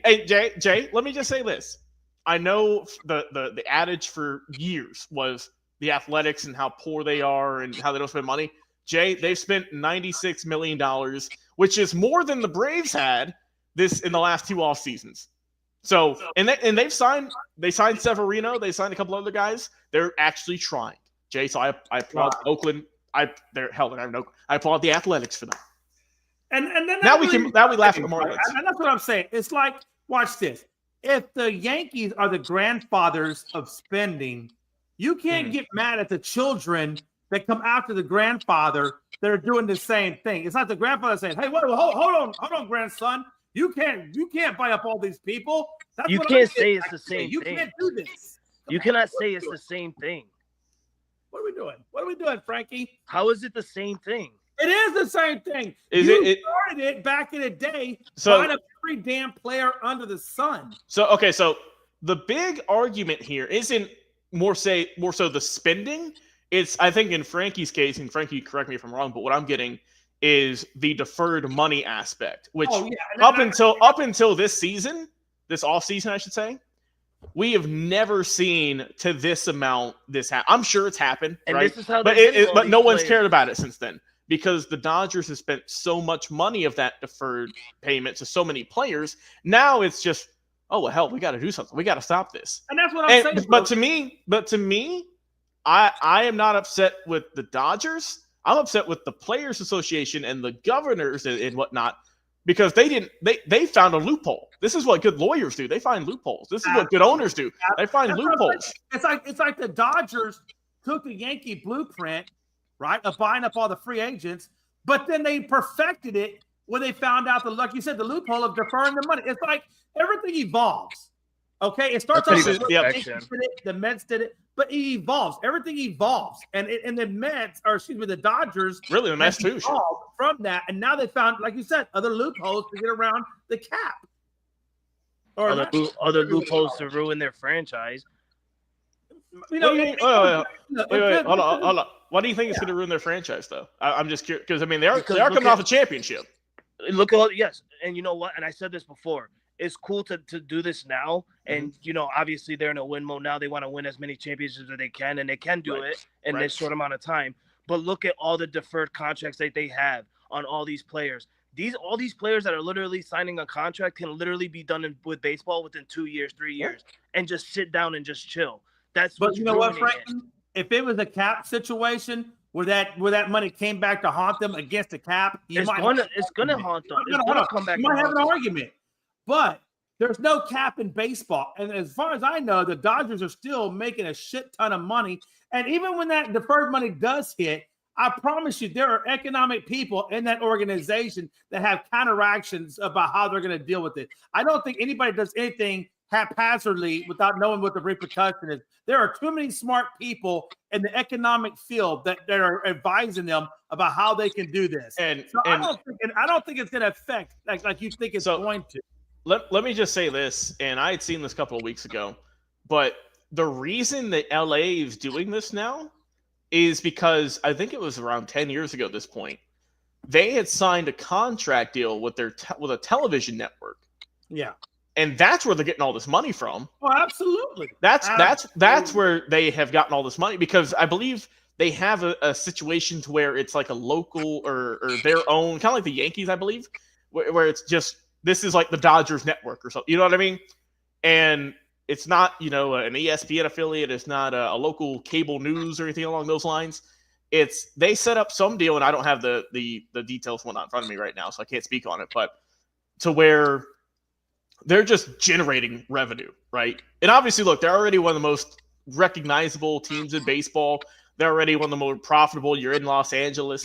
Jay, let me just say this. I know the adage for years was the Athletics and how poor they are and how they don't spend money. Jay, they've spent $96 million, which is more than the Braves had this in the last 2 off seasons. So, and they've signed Severino. They signed a couple other guys. They're actually trying. Jay, so I applaud Oakland. I applaud the Athletics for that. And then now we laugh at the Marlins. And that's what I'm saying. It's like, watch this. If the Yankees are the grandfathers of spending, you can't get mad at the children that come after the grandfather that are doing the same thing. It's not the grandfather saying, "Hey, hold on, grandson. You can't buy up all these people." You can't say it's the same thing. You can't do this. You cannot say it's the same thing. What are we doing? What are we doing, Frankie? How is it the same thing? It is the same thing. You started it back in the day. So find every damn player under the sun. So the big argument here isn't more so the spending. It's, I think, in Frankie's case, and Frankie, correct me if I'm wrong, but what I'm getting is the deferred money aspect, which up until this season, this off season, I should say, we have never seen to this amount this happen. I'm sure it's happened, and right? This is how but no one's cared about it since then. Because the Dodgers have spent so much money of that deferred payment to so many players. Now it's just, oh, well, hell, we got to do something. We got to stop this. And that's what I'm saying. But to me, I am not upset with the Dodgers. I'm upset with the Players Association and the governors and whatnot, because they found a loophole. This is what good lawyers do. They find loopholes. This is what good owners do. They find loopholes. It's like the Dodgers took the Yankee blueprint, right, of buying up all the free agents, but then they perfected it when they found out like you said, the loophole of deferring the money. It's like everything evolves. Okay, it starts off with the Mets did it, but it evolves. Everything evolves, and the Dodgers really the Mets too from that, and now they found, like you said, other loopholes to get around the cap, or other loopholes to ruin their franchise. Wait, hold on. Why do you think it's going to ruin their franchise, though? I'm just curious, because I mean they are coming off a championship. Look at and you know what? And I said this before. It's cool to do this now, and obviously they're in a win mode now. They want to win as many championships as they can, and they can do it in this short amount of time. But look at all the deferred contracts that they have on all these players. All these players that are literally signing a contract can literally be done with baseball within 2 years, 3 years, and just sit down and just chill. But you know what, Frank? if it was a cap situation where that money came back to haunt them against the cap, it's gonna haunt them. It's gonna come back. You might have an argument, but there's no cap in baseball. And as far as I know, the Dodgers are still making a shit ton of money. And even when that deferred money does hit, I promise you, there are economic people in that organization that have counteractions about how they're going to deal with it. I don't think anybody does anything haphazardly without knowing what the repercussion is. There are too many smart people in the economic field that are advising them about how they can do this. I don't think it's going to affect like you think it's going to. Let me just say this, and I had seen this a couple of weeks ago, but the reason that LA is doing this now is because I think it was around 10 years ago at this point. They had signed a contract deal with with a television network. Yeah. And that's where they're getting all this money from. Oh, absolutely. That's where they have gotten all this money, because I believe they have a situation to where it's like a local or their own, kind of like the Yankees, I believe, where it's just, this is like the Dodgers network or something. You know what I mean? And it's not, an ESPN affiliate. It's not a local cable news or anything along those lines. They set up some deal, and I don't have the details one in front of me right now, so I can't speak on it, but to where they're just generating revenue, right? And obviously, look, they're already one of the most recognizable teams in baseball. They're already one of the more profitable. You're in Los Angeles.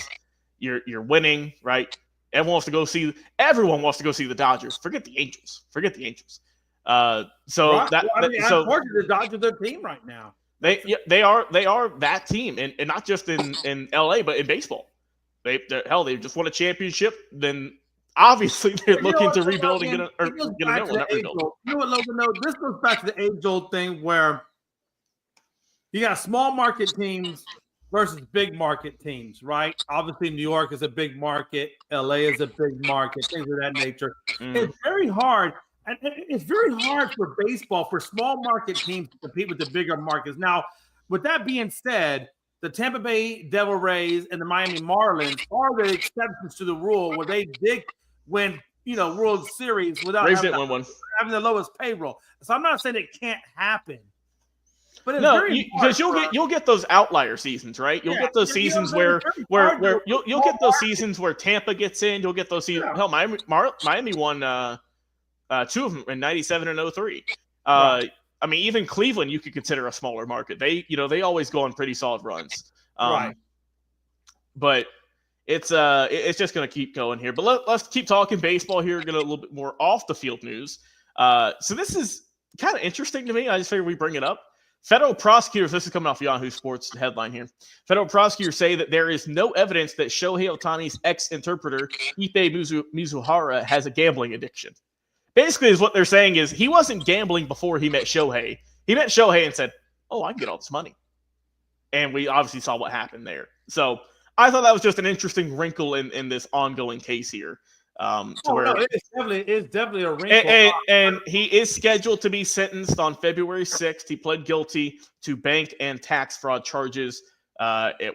You're winning, right? Everyone wants to go see the Dodgers. Forget the Angels. Unfortunately, the Dodgers are their team right now. They are that team, and not just in LA, but in baseball. They just won a championship. Then obviously they're looking to rebuild and get a new one. You know what, Logan? No, this goes back to the age-old thing where you got small market teams versus big market teams, right? Obviously, New York is a big market. LA is a big market. Things of that nature. It's very hard. And it's very hard for baseball, for small market teams to compete with the bigger markets. Now, with that being said, the Tampa Bay Devil Rays and the Miami Marlins are the exceptions to the rule where they did win, World Series without having the lowest payroll. So I'm not saying it can't happen. But because you'll get those outlier seasons, right? You'll get those seasons where you'll get those seasons where Tampa gets in. You'll get those seasons. Yeah. Hell, Miami won two of them in 97 and 03. Right. I mean, even Cleveland you could consider a smaller market. They always go on pretty solid runs. Right. But it's just going to keep going here. But let's keep talking baseball here. Get a little bit more off the field news. So this is kind of interesting to me. I just figured we bring it up. Federal prosecutors, this is coming off Yahoo Sports headline here. Federal prosecutors say that there is no evidence that Shohei Ohtani's ex-interpreter, Ippei Mizuhara, has a gambling addiction. Basically, is what they're saying is he wasn't gambling before he met Shohei. He met Shohei and said, oh, I can get all this money. And we obviously saw what happened there. So I thought that was just an interesting wrinkle in this ongoing case here. It's definitely a wrinkle. And he is scheduled to be sentenced on February 6th. He pled guilty to bank and tax fraud charges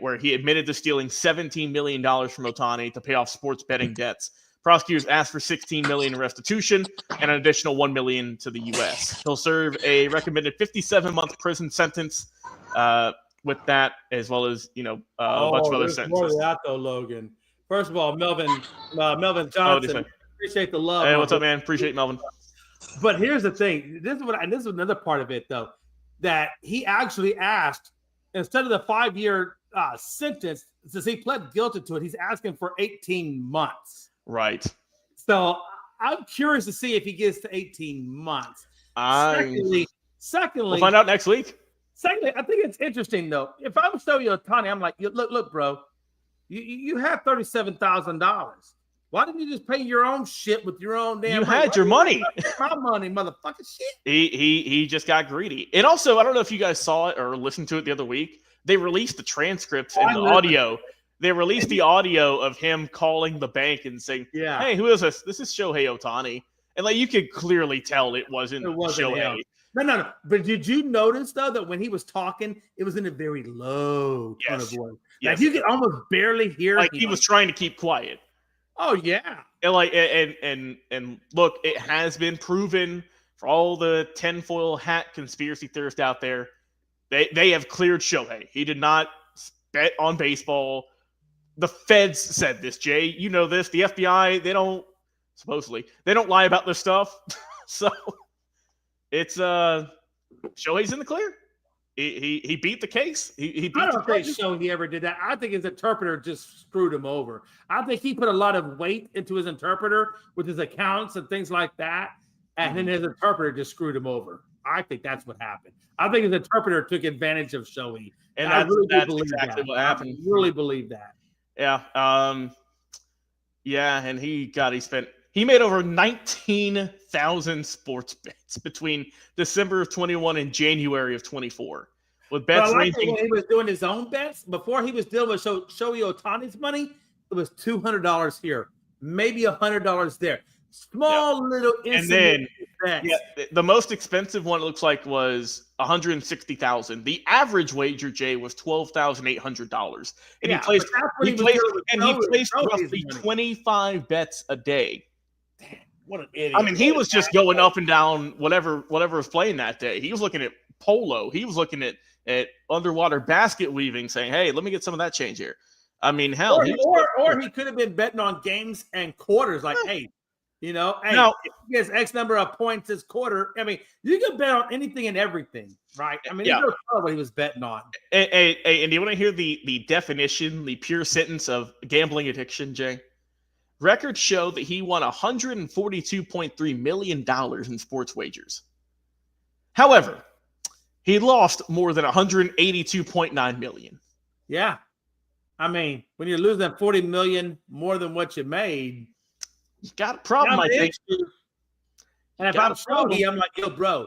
where he admitted to stealing $17 million from Ohtani to pay off sports betting debts. Prosecutors asked for $16 million in restitution and an additional $1 million to the U.S. He'll serve a recommended 57-month prison sentence with that, as well as a bunch of other sentences. More than that, though, Logan. First of all, Melvin Johnson, appreciate the love. Hey, what's up, man? Appreciate Melvin. But here's the thing. This is another part of it, though, that he actually asked, instead of the 5-year sentence, since he pled guilty to it, he's asking for 18 months. Right. So I'm curious to see if he gets to 18 months. Secondly, we'll find out next week. Secondly, I think it's interesting, though. If I'm Shohei Ohtani, I'm like, look, bro. You have $37,000. Why didn't you just pay your own shit with your own damn? You had your money. My money, motherfucking shit. He just got greedy. And also, I don't know if you guys saw it or listened to it the other week. They released the transcripts and the audio. They released the audio of him calling the bank and saying, "Hey, who is this? This is Shohei Ohtani." And you could clearly tell it wasn't Shohei. Him. No. But did you notice, though, that when he was talking, it was in a very low tone of voice? Yes. You could almost barely hear him. He was trying to keep quiet. Oh, yeah. And look, it has been proven for all the tinfoil hat conspiracy theorists out there, They have cleared Shohei. He did not bet on baseball. The feds said this, Jay. You know this. The FBI, they don't lie about this stuff. So it's Shohei's in the clear. He beat the case. He beat I don't think case. Shohei ever did that. I think his interpreter just screwed him over. I think he put a lot of weight into his interpreter with his accounts and things like that, and then his interpreter just screwed him over. I think that's what happened. I think his interpreter took advantage of Shohei. And I really that's believe exactly that. what happened. I really believe that. Yeah. Yeah, and he made over 19,000 sports bets between December of 21 and January of 24. With bets ranging. When he was doing his own bets, before he was dealing with Shohei Ohtani's money, it was $200 here, maybe $100 there. Small little and then bets. Yeah, the most expensive one it looks like was $160,000. The average wager, Jay, was $12,800, and he placed roughly 25 bets a day. Damn, what an idiot! I mean, he was just going up and down whatever was playing that day. He was looking at polo. He was looking at underwater basket weaving, saying, "Hey, let me get some of that change here." I mean, hell, or he could have been betting on games and quarters, like, hey. Hey, now, if he gets X number of points this quarter, I mean, you can bet on anything and everything, right? I mean, you don't know what he was betting on. And do you want to hear the definition, the pure sentence of gambling addiction, Jay? Records show that he won $142.3 million in sports wagers. However, he lost more than $182.9 million. Yeah. I mean, when you're losing $40 million more than what you made, you got a problem, I think. And if I'm Shohei, I'm like, yo, bro,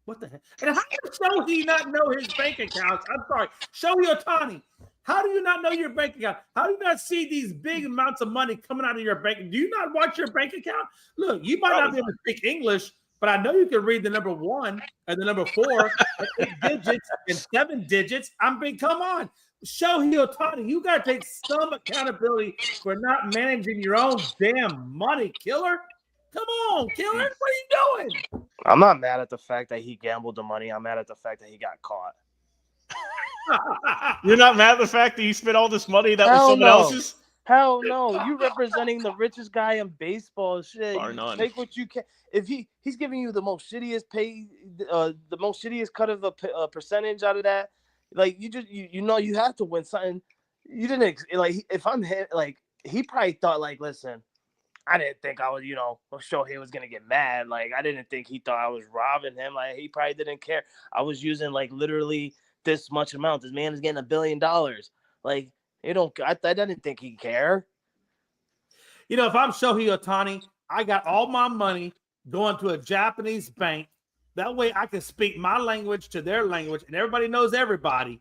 what the heck? And how does Shohei not know his bank accounts? I'm sorry. Shohei Ohtani, how do you not know your bank account? How do you not see these big amounts of money coming out of your bank? Do you not watch your bank account? Look, you might not be able to speak English, but I know you can read the number 1 and the number 4 and 8 digits and 7 digits. come on. Shohei Ohtani, you got to take some accountability for not managing your own damn money, killer. Come on, killer. What are you doing? I'm not mad at the fact that he gambled the money. I'm mad at the fact that he got caught. You're not mad at the fact that you spent all this money that was someone else's? Hell no. You representing the richest guy in baseball. Shit. Bar none. Take what you can. If he's giving you the most shittiest pay, the most shittiest cut of a percentage out of that, like you have to win something. You didn't like if I'm him, like he probably thought like, listen, I didn't think I was, Shohei was gonna get mad. Like I didn't think he thought I was robbing him. Like he probably didn't care. I was using like literally this much amount. This man is getting $1 billion. Like I didn't think he'd care. If I'm Shohei Ohtani, I got all my money going to a Japanese bank. That way I can speak my language to their language and everybody knows everybody.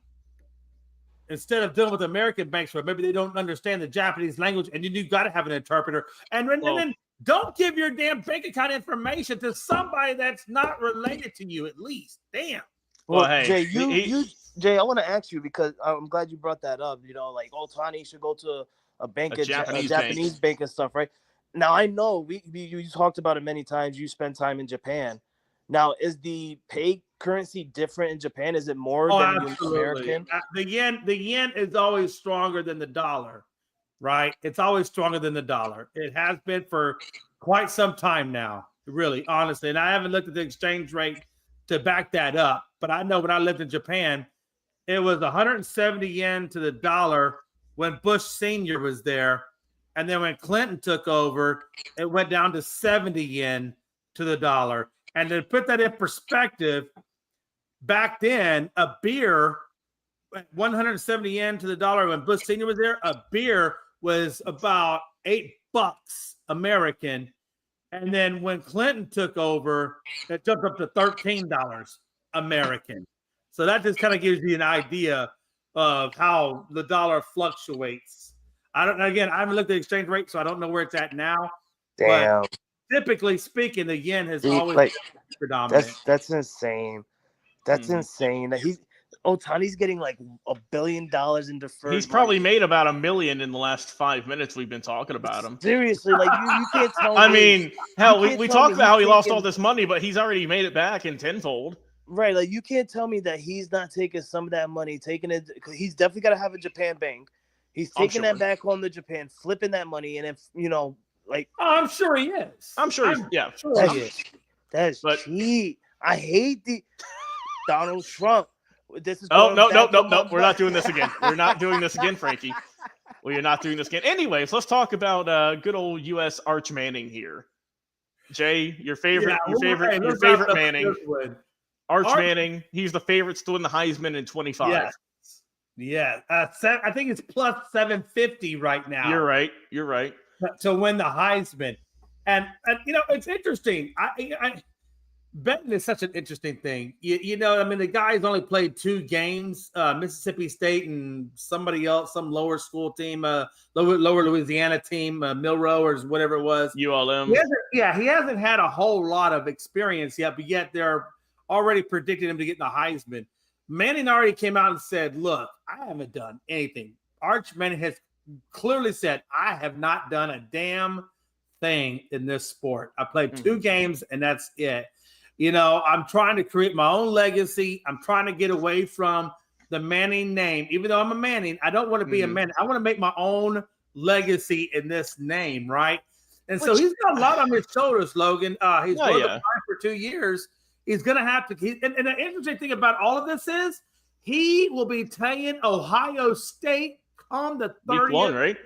Instead of dealing with American banks where maybe they don't understand the Japanese language and you got to have an interpreter. And then don't give your damn bank account information to somebody that's not related to you at least. Damn. Well, hey, Jay, I want to ask you because I'm glad you brought that up. Like Ohtani should go to a bank, a Japanese bank and stuff, right? Now I know you talked about it many times. You spend time in Japan. Now, is the pay currency different in Japan? Is it more than the American? The yen is always stronger than the dollar, right? It's always stronger than the dollar. It has been for quite some time now, really, honestly. And I haven't looked at the exchange rate to back that up. But I know when I lived in Japan, it was 170 yen to the dollar when Bush Sr. was there. And then when Clinton took over, it went down to 70 yen to the dollar. And to put that in perspective, back then, a beer, 170 yen to the dollar when Bush Sr. was there, a beer was about $8 American. And then when Clinton took over, it jumped up to $13 American. So that just kind of gives you an idea of how the dollar fluctuates. I haven't looked at the exchange rate, so I don't know where it's at now. Damn. But typically speaking, the yen has always been predominant. That's insane. That's insane. Ohtani's getting like $1 billion in deferred. He's probably made about $1 million in the last 5 minutes we've been talking about him. Seriously, like you can't tell me. I mean, hell, we talked about how he lost all this money, but he's already made it back in tenfold. Right, like you can't tell me that he's not taking some of that money, taking it. Cause he's definitely got to have a Japan bank. He's taking that back home to Japan, flipping that money, and if like I'm sure he is. I'm sure. That's cheap. I hate the Donald Trump. This is no. We're not doing this again. We're not doing this again, Frankie. Well, you're not doing this again. Anyways, let's talk about good old U.S. Arch Manning here. Jay, your favorite Manning. Arch Manning. He's the favorite to win the Heisman in 25. Yeah. I think it's plus 750 right now. You're right. To win the Heisman. And it's interesting. Betting is such an interesting thing. The guy's only played 2 games, Mississippi State and somebody else, some lower school team, lower Louisiana team, Milroe or whatever it was. ULM. He hasn't had a whole lot of experience yet, but yet they're already predicting him to get the Heisman. Manning already came out and said, look, I haven't done anything. Arch Manning has clearly said, I have not done a damn thing in this sport. I played 2 games and that's it. I'm trying to create my own legacy. I'm trying to get away from the Manning name. Even though I'm a Manning, I don't want to be a Manning. I want to make my own legacy in this name, right? And so he's got a lot on his shoulders, Logan. He's going to play for 2 years. He's going to have to – and the interesting thing about all of this is he will be playing Ohio State on the 30th. Week 1, right?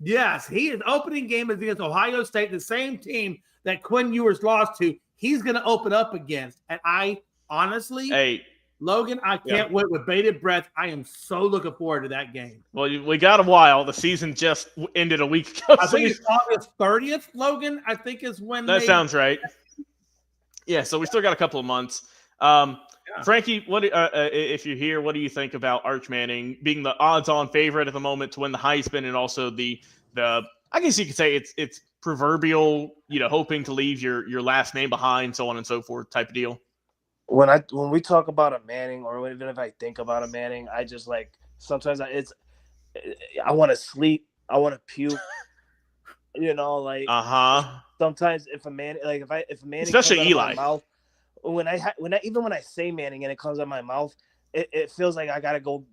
Yes, his opening game is against Ohio State, the same team that Quinn Ewers lost to. He's going to open up against. And I honestly, Logan, I can't wait with bated breath. I am so looking forward to that game. Well, we got a while. The season just ended a week ago. I think it's August 30th, Logan, I think is when that sounds right. Yeah, so we still got a couple of months. Frankie, what if you're here, what do you think about Arch Manning being the odds-on favorite at the moment to win the Heisman, and also the I guess you could say it's proverbial, hoping to leave your last name behind, so on and so forth type of deal? When we talk about a Manning, or even if I think about a Manning, I just sometimes I want to sleep, I want to puke. Sometimes if a Manning, if a Manning, especially Eli, mouth, when I say Manning and it comes out of my mouth, it feels like I gotta go,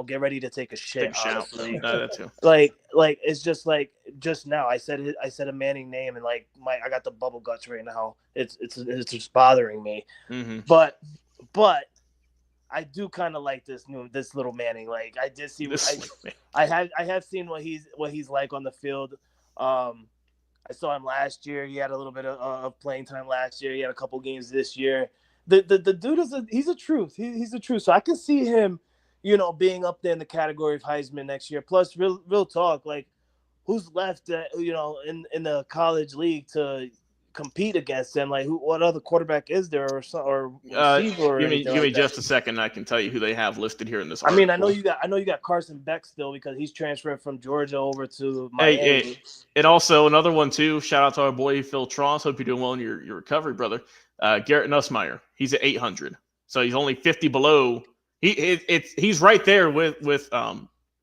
get ready to take a shit. Honestly, that too. It's just just now I said a Manning name and I got the bubble guts right now. It's just bothering me. Mm-hmm. But I do kind of like this little Manning. I did see I have seen what he's like on the field. I saw him last year. He had a little bit of playing time last year. He had a couple games this year. The dude he's a truth. He's the truth. So I can see him, being up there in the category of Heisman next year. Plus, real talk, who's left, in the college league to compete against him? What other quarterback is there, or receiver? Give me just a second. I can tell you who they have listed here in this article. I know you got Carson Beck still because he's transferred from Georgia over to Miami. And also another one too. Shout out to our boy Phil Tross. Hope you're doing well in your recovery, brother. Garrett Nussmeier. He's at 800, so he's only 50 below. He's right there with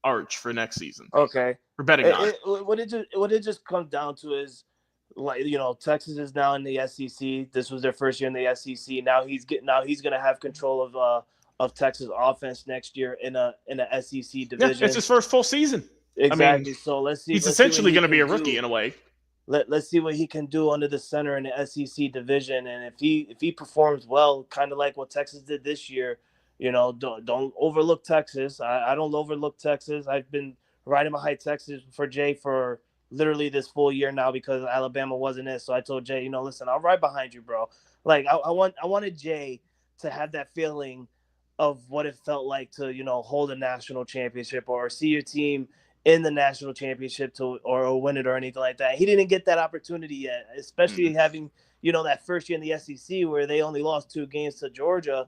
Arch for next season. Okay, for betting on. What it just comes down to is, Texas is now in the SEC. This was their first year in the SEC. Now he's going to have control of Texas offense next year in a SEC division. Yeah, it's his first full season. Exactly. So let's see. He's essentially going to be a rookie in a way. Let's see what he can do under the center in the SEC division, and if he performs well, kind of like what Texas did this year, don't overlook Texas. I don't overlook Texas. I've been riding behind Texas for Jay for literally this full year now because Alabama wasn't it. So I told Jay, listen, I'll ride behind you, bro. I wanted Jay to have that feeling of what it felt like to hold a national championship or see your team in the national championship or win it or anything like that. He didn't get that opportunity yet, especially having, that first year in the SEC where they only lost 2 games to Georgia.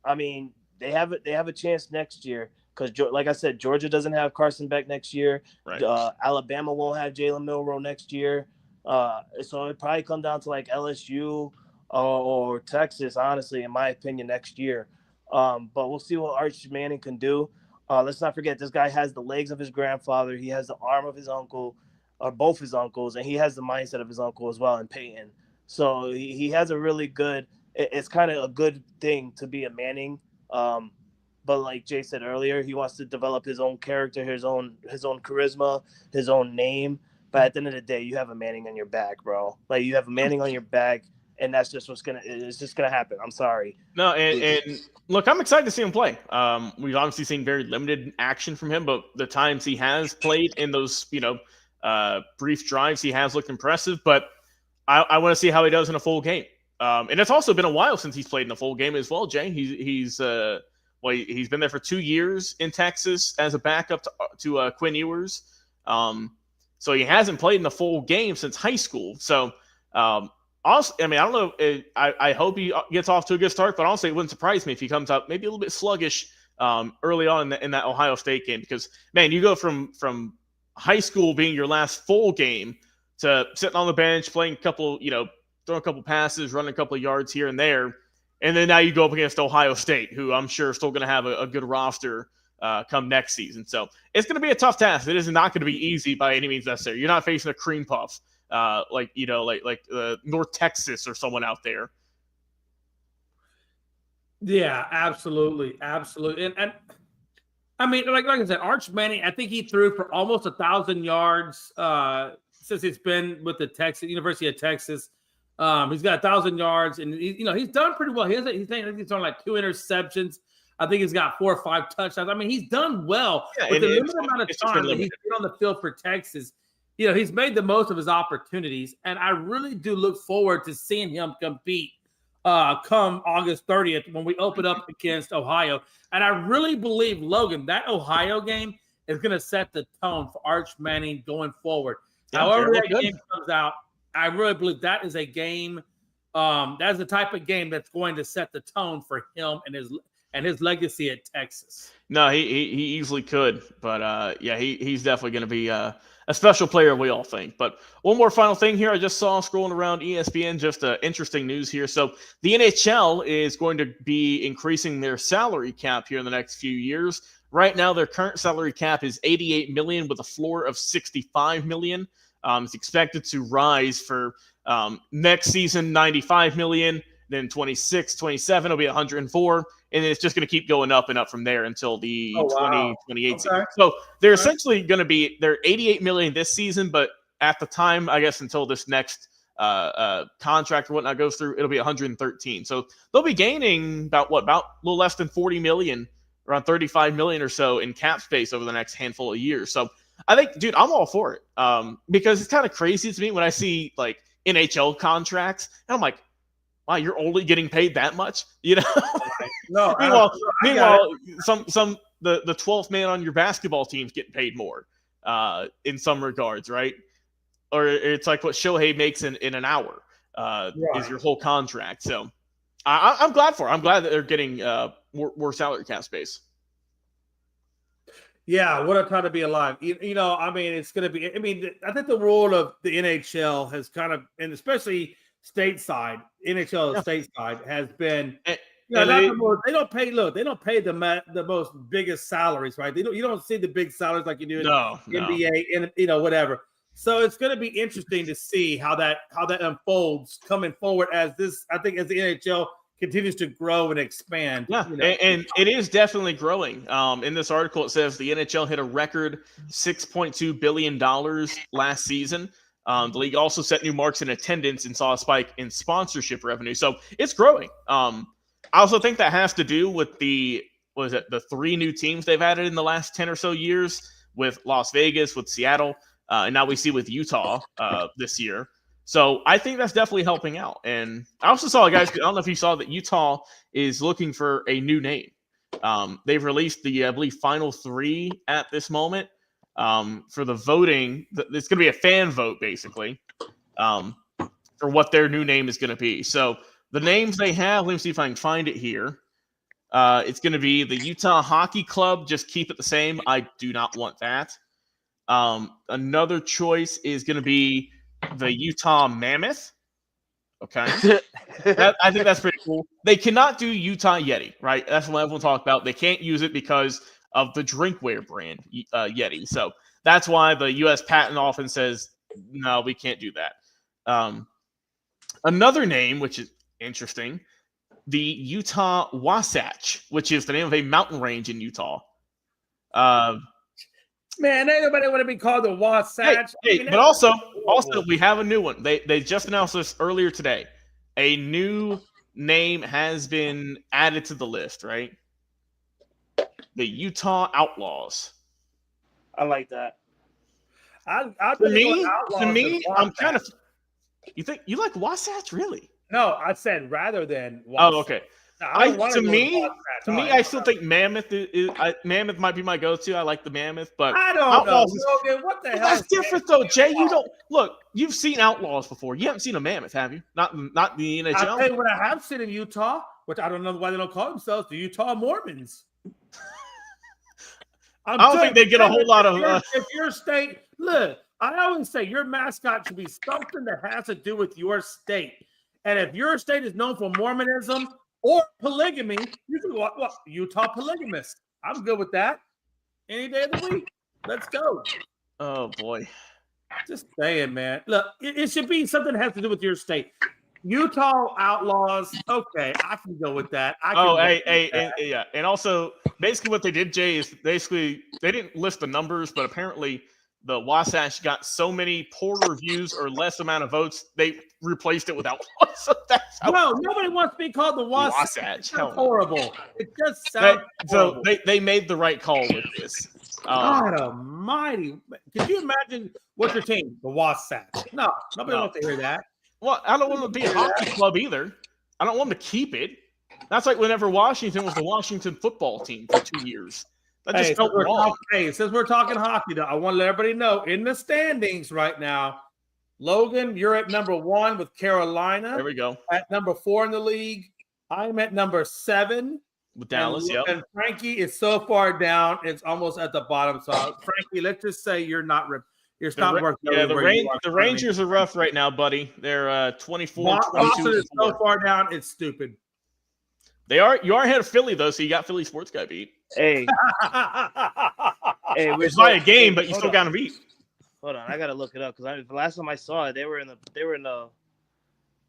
I mean, they have a chance next year because, like I said, Georgia doesn't have Carson Beck next year. Right. Alabama won't have Jalen Milroe next year. So it probably come down to LSU or Texas, honestly, in my opinion, next year. But we'll see what Arch Manning can do. Let's not forget, this guy has the legs of his grandfather. He has the arm of his uncle, or both his uncles, and he has the mindset of his uncle as well, in Peyton. So he has a really good it's kind of a good thing to be a Manning. But like Jay said earlier, he wants to develop his own character, his own charisma, his own name. But at the end of the day, you have a Manning on your back, bro. Like you have a Manning on your back, and that's just it's just gonna happen. I'm sorry. No, and look, I'm excited to see him play. We've obviously seen very limited action from him, but the times he has played in those, brief drives, he has looked impressive. But I want to see how he does in a full game. And it's also been a while since he's played in a full game as well, Jay. He's been there for 2 years in Texas as a backup to Quinn Ewers. So he hasn't played in a full game since high school. So, also, I mean, I don't know. I hope he gets off to a good start, but honestly, it wouldn't surprise me if he comes out maybe a little bit sluggish early on in that Ohio State game. Because, man, you go from high school being your last full game to sitting on the bench, playing a couple, throwing a couple passes, running a couple of yards here and there. And then now you go up against Ohio State, who I'm sure is still going to have a good roster come next season. So it's going to be a tough task. It is not going to be easy by any means necessary. You're not facing a cream puff like North Texas or someone out there. Yeah, absolutely. And I mean, like I said, Arch Manning, I think he threw for almost 1,000 yards since he's been with the University of Texas. He's got 1,000 yards, and he's done pretty well. He's on like 2 interceptions. I think he's got 4 or 5 touchdowns. I mean, he's done well with the limited amount of time that he's been on the field for Texas. He's made the most of his opportunities, and I really do look forward to seeing him compete come August 30th when we open up against Ohio. And I really believe, Logan, that Ohio game is going to set the tone for Arch Manning going forward. Yeah, however that game comes out, I really believe that is a game. That is the type of game that's going to set the tone for him and his legacy at Texas. No, he easily could, but he's definitely going to be a special player, we all think. But one more final thing here, I just saw scrolling around ESPN, just interesting news here. So the NHL is going to be increasing their salary cap here in the next few years. Right now, their current salary cap is $88 million with a floor of $65 million. It's expected to rise for next season, $95 million. Then 26, 27 will be 104, and then it's just going to keep going up and up from there until the 2028 season. So they're essentially going to be they're $88 million this season, but at the time, I guess until this next contract or whatnot goes through, it'll be 113. So they'll be gaining about a little less than 40 million, around 35 million or so in cap space over the next handful of years. So I think, dude, I'm all for it because it's kind of crazy to me when I see like NHL contracts, and I'm like, wow, you're only getting paid that much, No. meanwhile, the 12th man on your basketball team's getting paid more, in some regards, right? Or it's like what Shohei makes in an hour, is your whole contract. So I'm glad for it. I'm glad that they're getting more salary cap space. Yeah, what a time to be alive. I mean, it's going to be. I mean, I think the role of the NHL has kind of, and especially stateside, stateside has been. They don't pay. Look, they don't pay the most biggest salaries, right? You don't see the big salaries like you do in NBA and whatever. So it's going to be interesting to see how that unfolds coming forward as the NHL continues to grow and expand. Yeah, and it is definitely growing. In this article, it says the NHL hit a record $6.2 billion last season. The league also set new marks in attendance and saw a spike in sponsorship revenue. So it's growing. I also think that has to do with the 3 new teams they've added in the last 10 or so years with Las Vegas, with Seattle, and now we see with Utah this year. So I think that's definitely helping out. And I also saw, guys, I don't know if you saw that Utah is looking for a new name. They've released the, I believe, final 3 at this moment for the voting. It's going to be a fan vote, basically, for what their new name is going to be. So the names they have, let me see if I can find it here. It's going to be the Utah Hockey Club. Just keep it the same. I do not want that. Another choice is going to be the Utah Mammoth. Okay. I think that's pretty cool. They cannot do Utah Yeti, right? That's what everyone talk about. They can't use it because of the drinkware brand, Yeti. So that's why the U.S. Patent Office says, no, we can't do that. Another name, which is interesting, the Utah Wasatch, which is the name of a mountain range in Utah. Man, ain't nobody want to be called the Wasatch. But also we have a new one. They just announced this earlier today. A new name has been added to the list, right? The Utah Outlaws. I like that. To me, I'm kind of. You think you like Wasatch, really? No, I said rather than Wasatch. Oh, okay. No, to me, I still think Mammoth Mammoth might be my go-to. I like the Mammoth, but I don't Outlaws know. Logan, what the hell? That's different, though, Jay. You don't look. You've seen Outlaws before. You haven't seen a Mammoth, have you? Not the NHL. I'll tell you what I have seen in Utah, which I don't know why they don't call themselves the Utah Mormons. I don't think they get a whole lot of. If your state, look, I always say your mascot should be something that has to do with your state. And if your state is known for Mormonism or polygamy, you can go, well, Utah polygamist. I'm good with that. Any day of the week. Let's go. Oh, boy. Just saying, man. Look, it should be something that has to do with your state. Utah Outlaws. Okay, I can go with that. Yeah. And also, basically what they did, Jay, is basically they didn't list the numbers, but apparently the Wasatch got so many poor reviews or less amount of votes, they replaced it with Outlaws. So that's how nobody wants to be called the Wasatch. It's horrible. It just sounds horrible. So they made the right call with this. God almighty. Can you imagine what's your team? The Wasatch. No, nobody wants to hear that. Well, I don't want to be a hockey club either. I don't want to keep it. That's like whenever Washington was the Washington football team for 2 years. That just felt wrong. Since we're talking hockey, though, I want to let everybody know in the standings right now, Logan, you're at number 1 with Carolina. There we go. At number 4 in the league. I'm at number 7 with Dallas. And Frankie is so far down, it's almost at the bottom. So, Frankie, let's just say you're not working. Yeah, the Rangers are rough right now, buddy. They're 24. Boston is so far down, it's stupid. You are ahead of Philly though, so you got Philly sports guy beat. Hey, it's by a game, but you still got to beat. Hold on, I gotta look it up because the last time I saw it, they were in the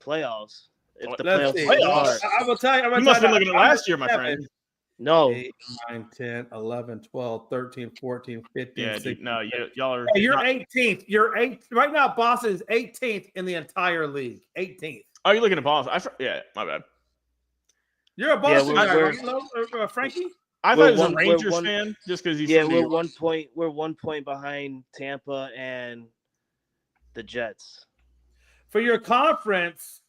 playoffs. If the playoffs, I will tell you. You must have been looking at last year, my friend. No. 8, 9, 10, 11, 12, 13, 14, 15, yeah, 16. No, y'all are. Hey, you're 18th. You're 8th. Right now, Boston is 18th in the entire league. 18th. Oh, you're looking at Boston. Yeah, my bad. You're a Boston guy, Frankie? I thought he was a Rangers fan just because he's we're 1 point. We're 1 point behind Tampa and the Jets. For your conference,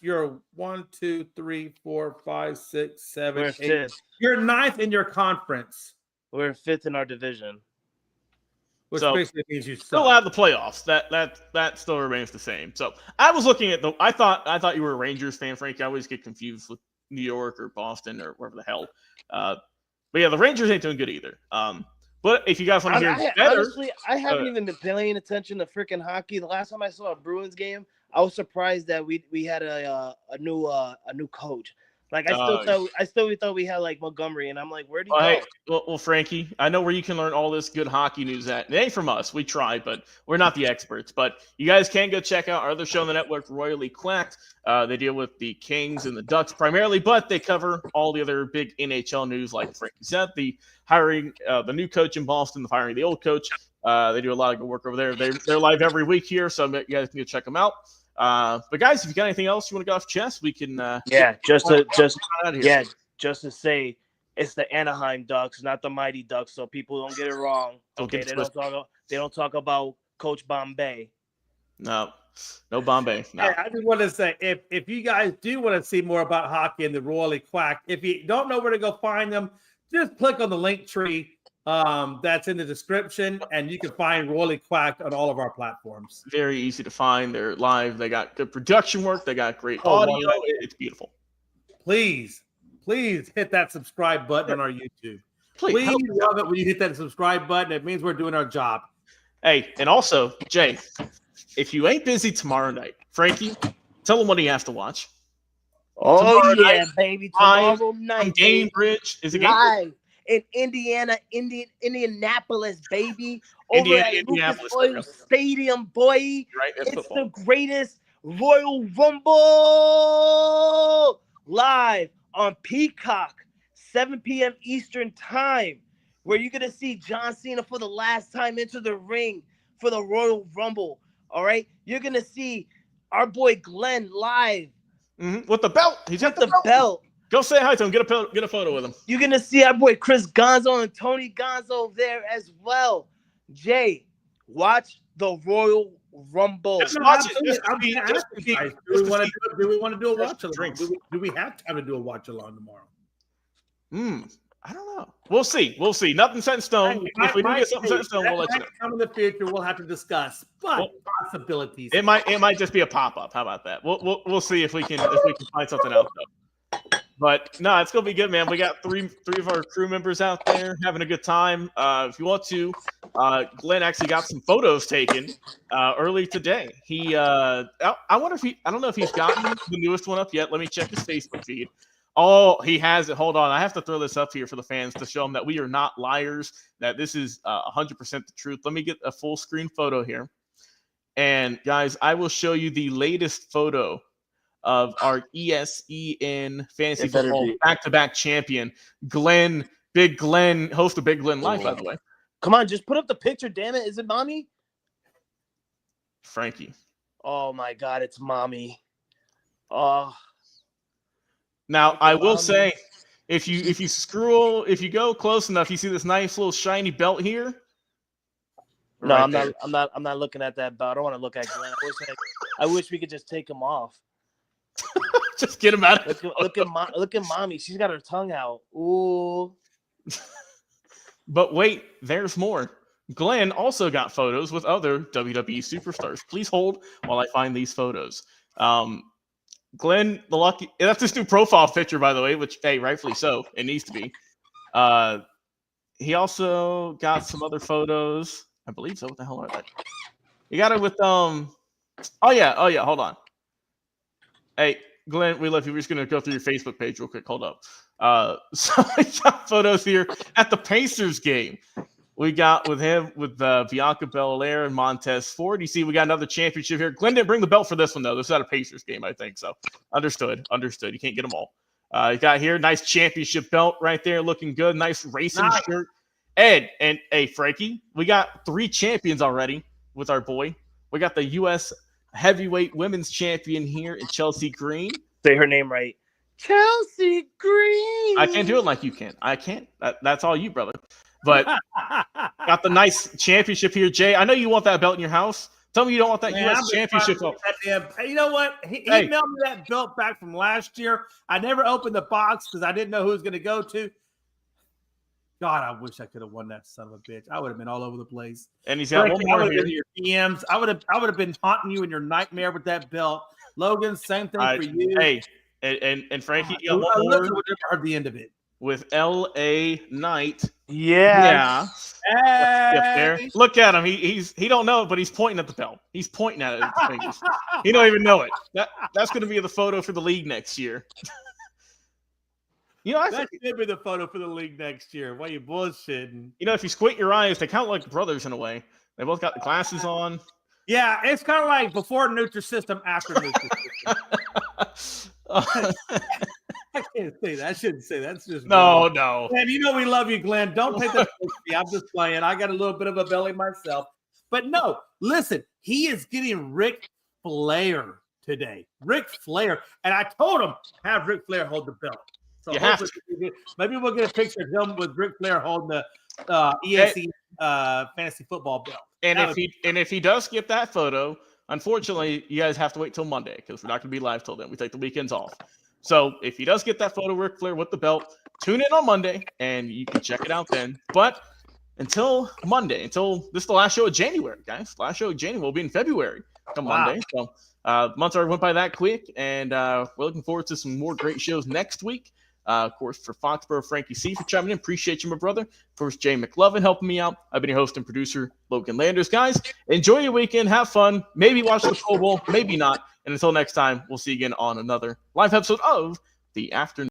you're 1, 2, 3, 4, 5, 6, 7, we're 8. Fifth. You're 9th in your conference. We're 5th in our division. Which basically means you still out of the playoffs. That still remains the same. So I was looking at I thought you were a Rangers fan, Frank. I always get confused with New York or Boston or wherever the hell. But yeah, the Rangers ain't doing good either. But if you guys want to hear better, honestly, I haven't even been paying attention to freaking hockey. The last time I saw a Bruins game, I was surprised that we had a new coach. Like I still thought we had like Montgomery, and I'm like, where do you go? Hey, well, Frankie, I know where you can learn all this good hockey news at. It ain't from us. We try, but we're not the experts. But you guys can go check out our other show on the network, Royally Quacked. They deal with the Kings and the Ducks primarily, but they cover all the other big NHL news, like Frankie said, the hiring the new coach in Boston, the firing of the old coach. They do a lot of good work over there. They're live every week here, so you guys can go check them out. But guys, if you got anything else you want to go off chest, we can. Just to say, it's the Anaheim Ducks, not the Mighty Ducks, so people don't get it wrong. Okay, they don't talk about Coach Bombay. No Bombay. No. Hey, I just want to say, if you guys do want to see more about hockey and the Royally Quacked, if you don't know where to go find them, just click on the link tree. That's in the description, and you can find Royally Quacked on all of our platforms. Very easy to find. They're live. They got good production work. They got great audio. It's beautiful. Please hit that subscribe button on our YouTube. Please love it when you hit that subscribe button. It means we're doing our job. Hey, and also, Jay, if you ain't busy tomorrow night, Frankie, tell them what he has to watch. Oh, tomorrow night, baby. Tomorrow night. Gainbridge. Is it live in Indianapolis, baby. Over at Lucas Oil Stadium, boy. Right, it's football. The greatest Royal Rumble live on Peacock, 7 p.m. Eastern time, where you're going to see John Cena for the last time enter the ring for the Royal Rumble. All right? You're going to see our boy Glenn live. With the belt. He's got the belt. Go say hi to him. Get a photo with him. You're going to see our boy Chris Gonzo and Tony Gonzo there as well. Jay, watch the Royal Rumble. Do we want to do a watch along? Do we have time to do a watch along tomorrow? I don't know. We'll see. Nothing set in stone. If we do get something set in stone, we'll let you know. Come in the future, we'll have to discuss. But possibilities. It might just be a pop-up. How about that? We'll see if we can find something else though. But no, it's gonna be good, man. We got three of our crew members out there having a good time. If you want to, Glenn actually got some photos taken early today. I don't know if he's gotten the newest one up yet. Let me check his Facebook feed. Oh, he has it. Hold on. I have to throw this up here for the fans to show them that we are not liars, that this is 100% the truth. Let me get a full screen photo here. And guys, I will show you the latest photo of our ESEN Fantasy Football back-to-back champion, Glenn, Big Glenn, host of Big Glenn Live, by the way. Come on, just put up the picture, damn it. Is it mommy? Frankie. Oh, my God, it's mommy. Oh. Now, I will say, if you go close enough, you see this nice little shiny belt here. No, I'm not looking at that belt. I don't want to look at Glenn. I wish we could just take him off. Just get him out. Look at mommy. She's got her tongue out. Ooh. But wait, there's more. Glenn also got photos with other WWE superstars. Please hold while I find these photos. Glenn, that's his new profile picture, by the way, which, hey, rightfully so. It needs to be. He also got some other photos. I believe so. What the hell are they? You got it with, oh yeah. Hold on. Hey, Glenn, we love you. We're just going to go through your Facebook page real quick. Hold up. So we got photos here at the Pacers game. We got with him with Bianca Belair and Montez Ford. You see, we got another championship here. Glenn didn't bring the belt for this one, though. This is at a Pacers game, I think. So understood. You can't get them all. You got here, nice championship belt right there, looking good. Nice racing shirt. Ed and hey, Frankie, we got 3 champions already with our boy. We got the U.S. heavyweight women's champion here in Chelsea Green. Say her name right. Chelsea Green. I can't do it like you can. I can't. That's all you, brother. But got the nice championship here, Jay. I know you want that belt in your house. Tell me you don't want that U.S. championship belt. You know what? He emailed me that belt back from last year. I never opened the box because I didn't know who it was going to go to. God, I wish I could have won that son of a bitch. I would have been all over the place. And he's got one more here. Your DMs. I would have been haunting you in your nightmare with that belt. Logan, same thing for you. Hey, and Frankie, I never heard the end of it. With L.A. Knight. Yeah. There. Look at him. He don't know it, but he's pointing at the belt. He's pointing at it with his fingers. He don't even know it. That's going to be the photo for the league next year. That should be the photo for the league next year. Why you bullshitting? If you squint your eyes, they count like brothers in a way. They both got the glasses on. Yeah, it's kind of like before Nutrisystem, after Nutrisystem. I can't say that. I shouldn't say that. That's just no. Man, we love you, Glenn. Don't take that. I'm just playing. I got a little bit of a belly myself. But no, listen, he is getting Ric Flair today. Ric Flair. And I told him, have Ric Flair hold the belt. So maybe we'll get a picture of him with Ric Flair holding the ESE fantasy football belt. And if he does get that photo, unfortunately, you guys have to wait till Monday because we're not going to be live till then. We take the weekends off. So if he does get that photo, Ric Flair with the belt, tune in on Monday and you can check it out then. But until Monday, this is the last show of January, guys. Last show of January will be in February come Monday. So months already went by that quick, and we're looking forward to some more great shows next week. Of course, for Foxborough, Frankie C. for chiming in. Appreciate you, my brother. Of course, Jay McLovin helping me out. I've been your host and producer, Logan Landers. Guys, enjoy your weekend. Have fun. Maybe watch the Pro Bowl. Maybe not. And until next time, we'll see you again on another live episode of The Afternoon.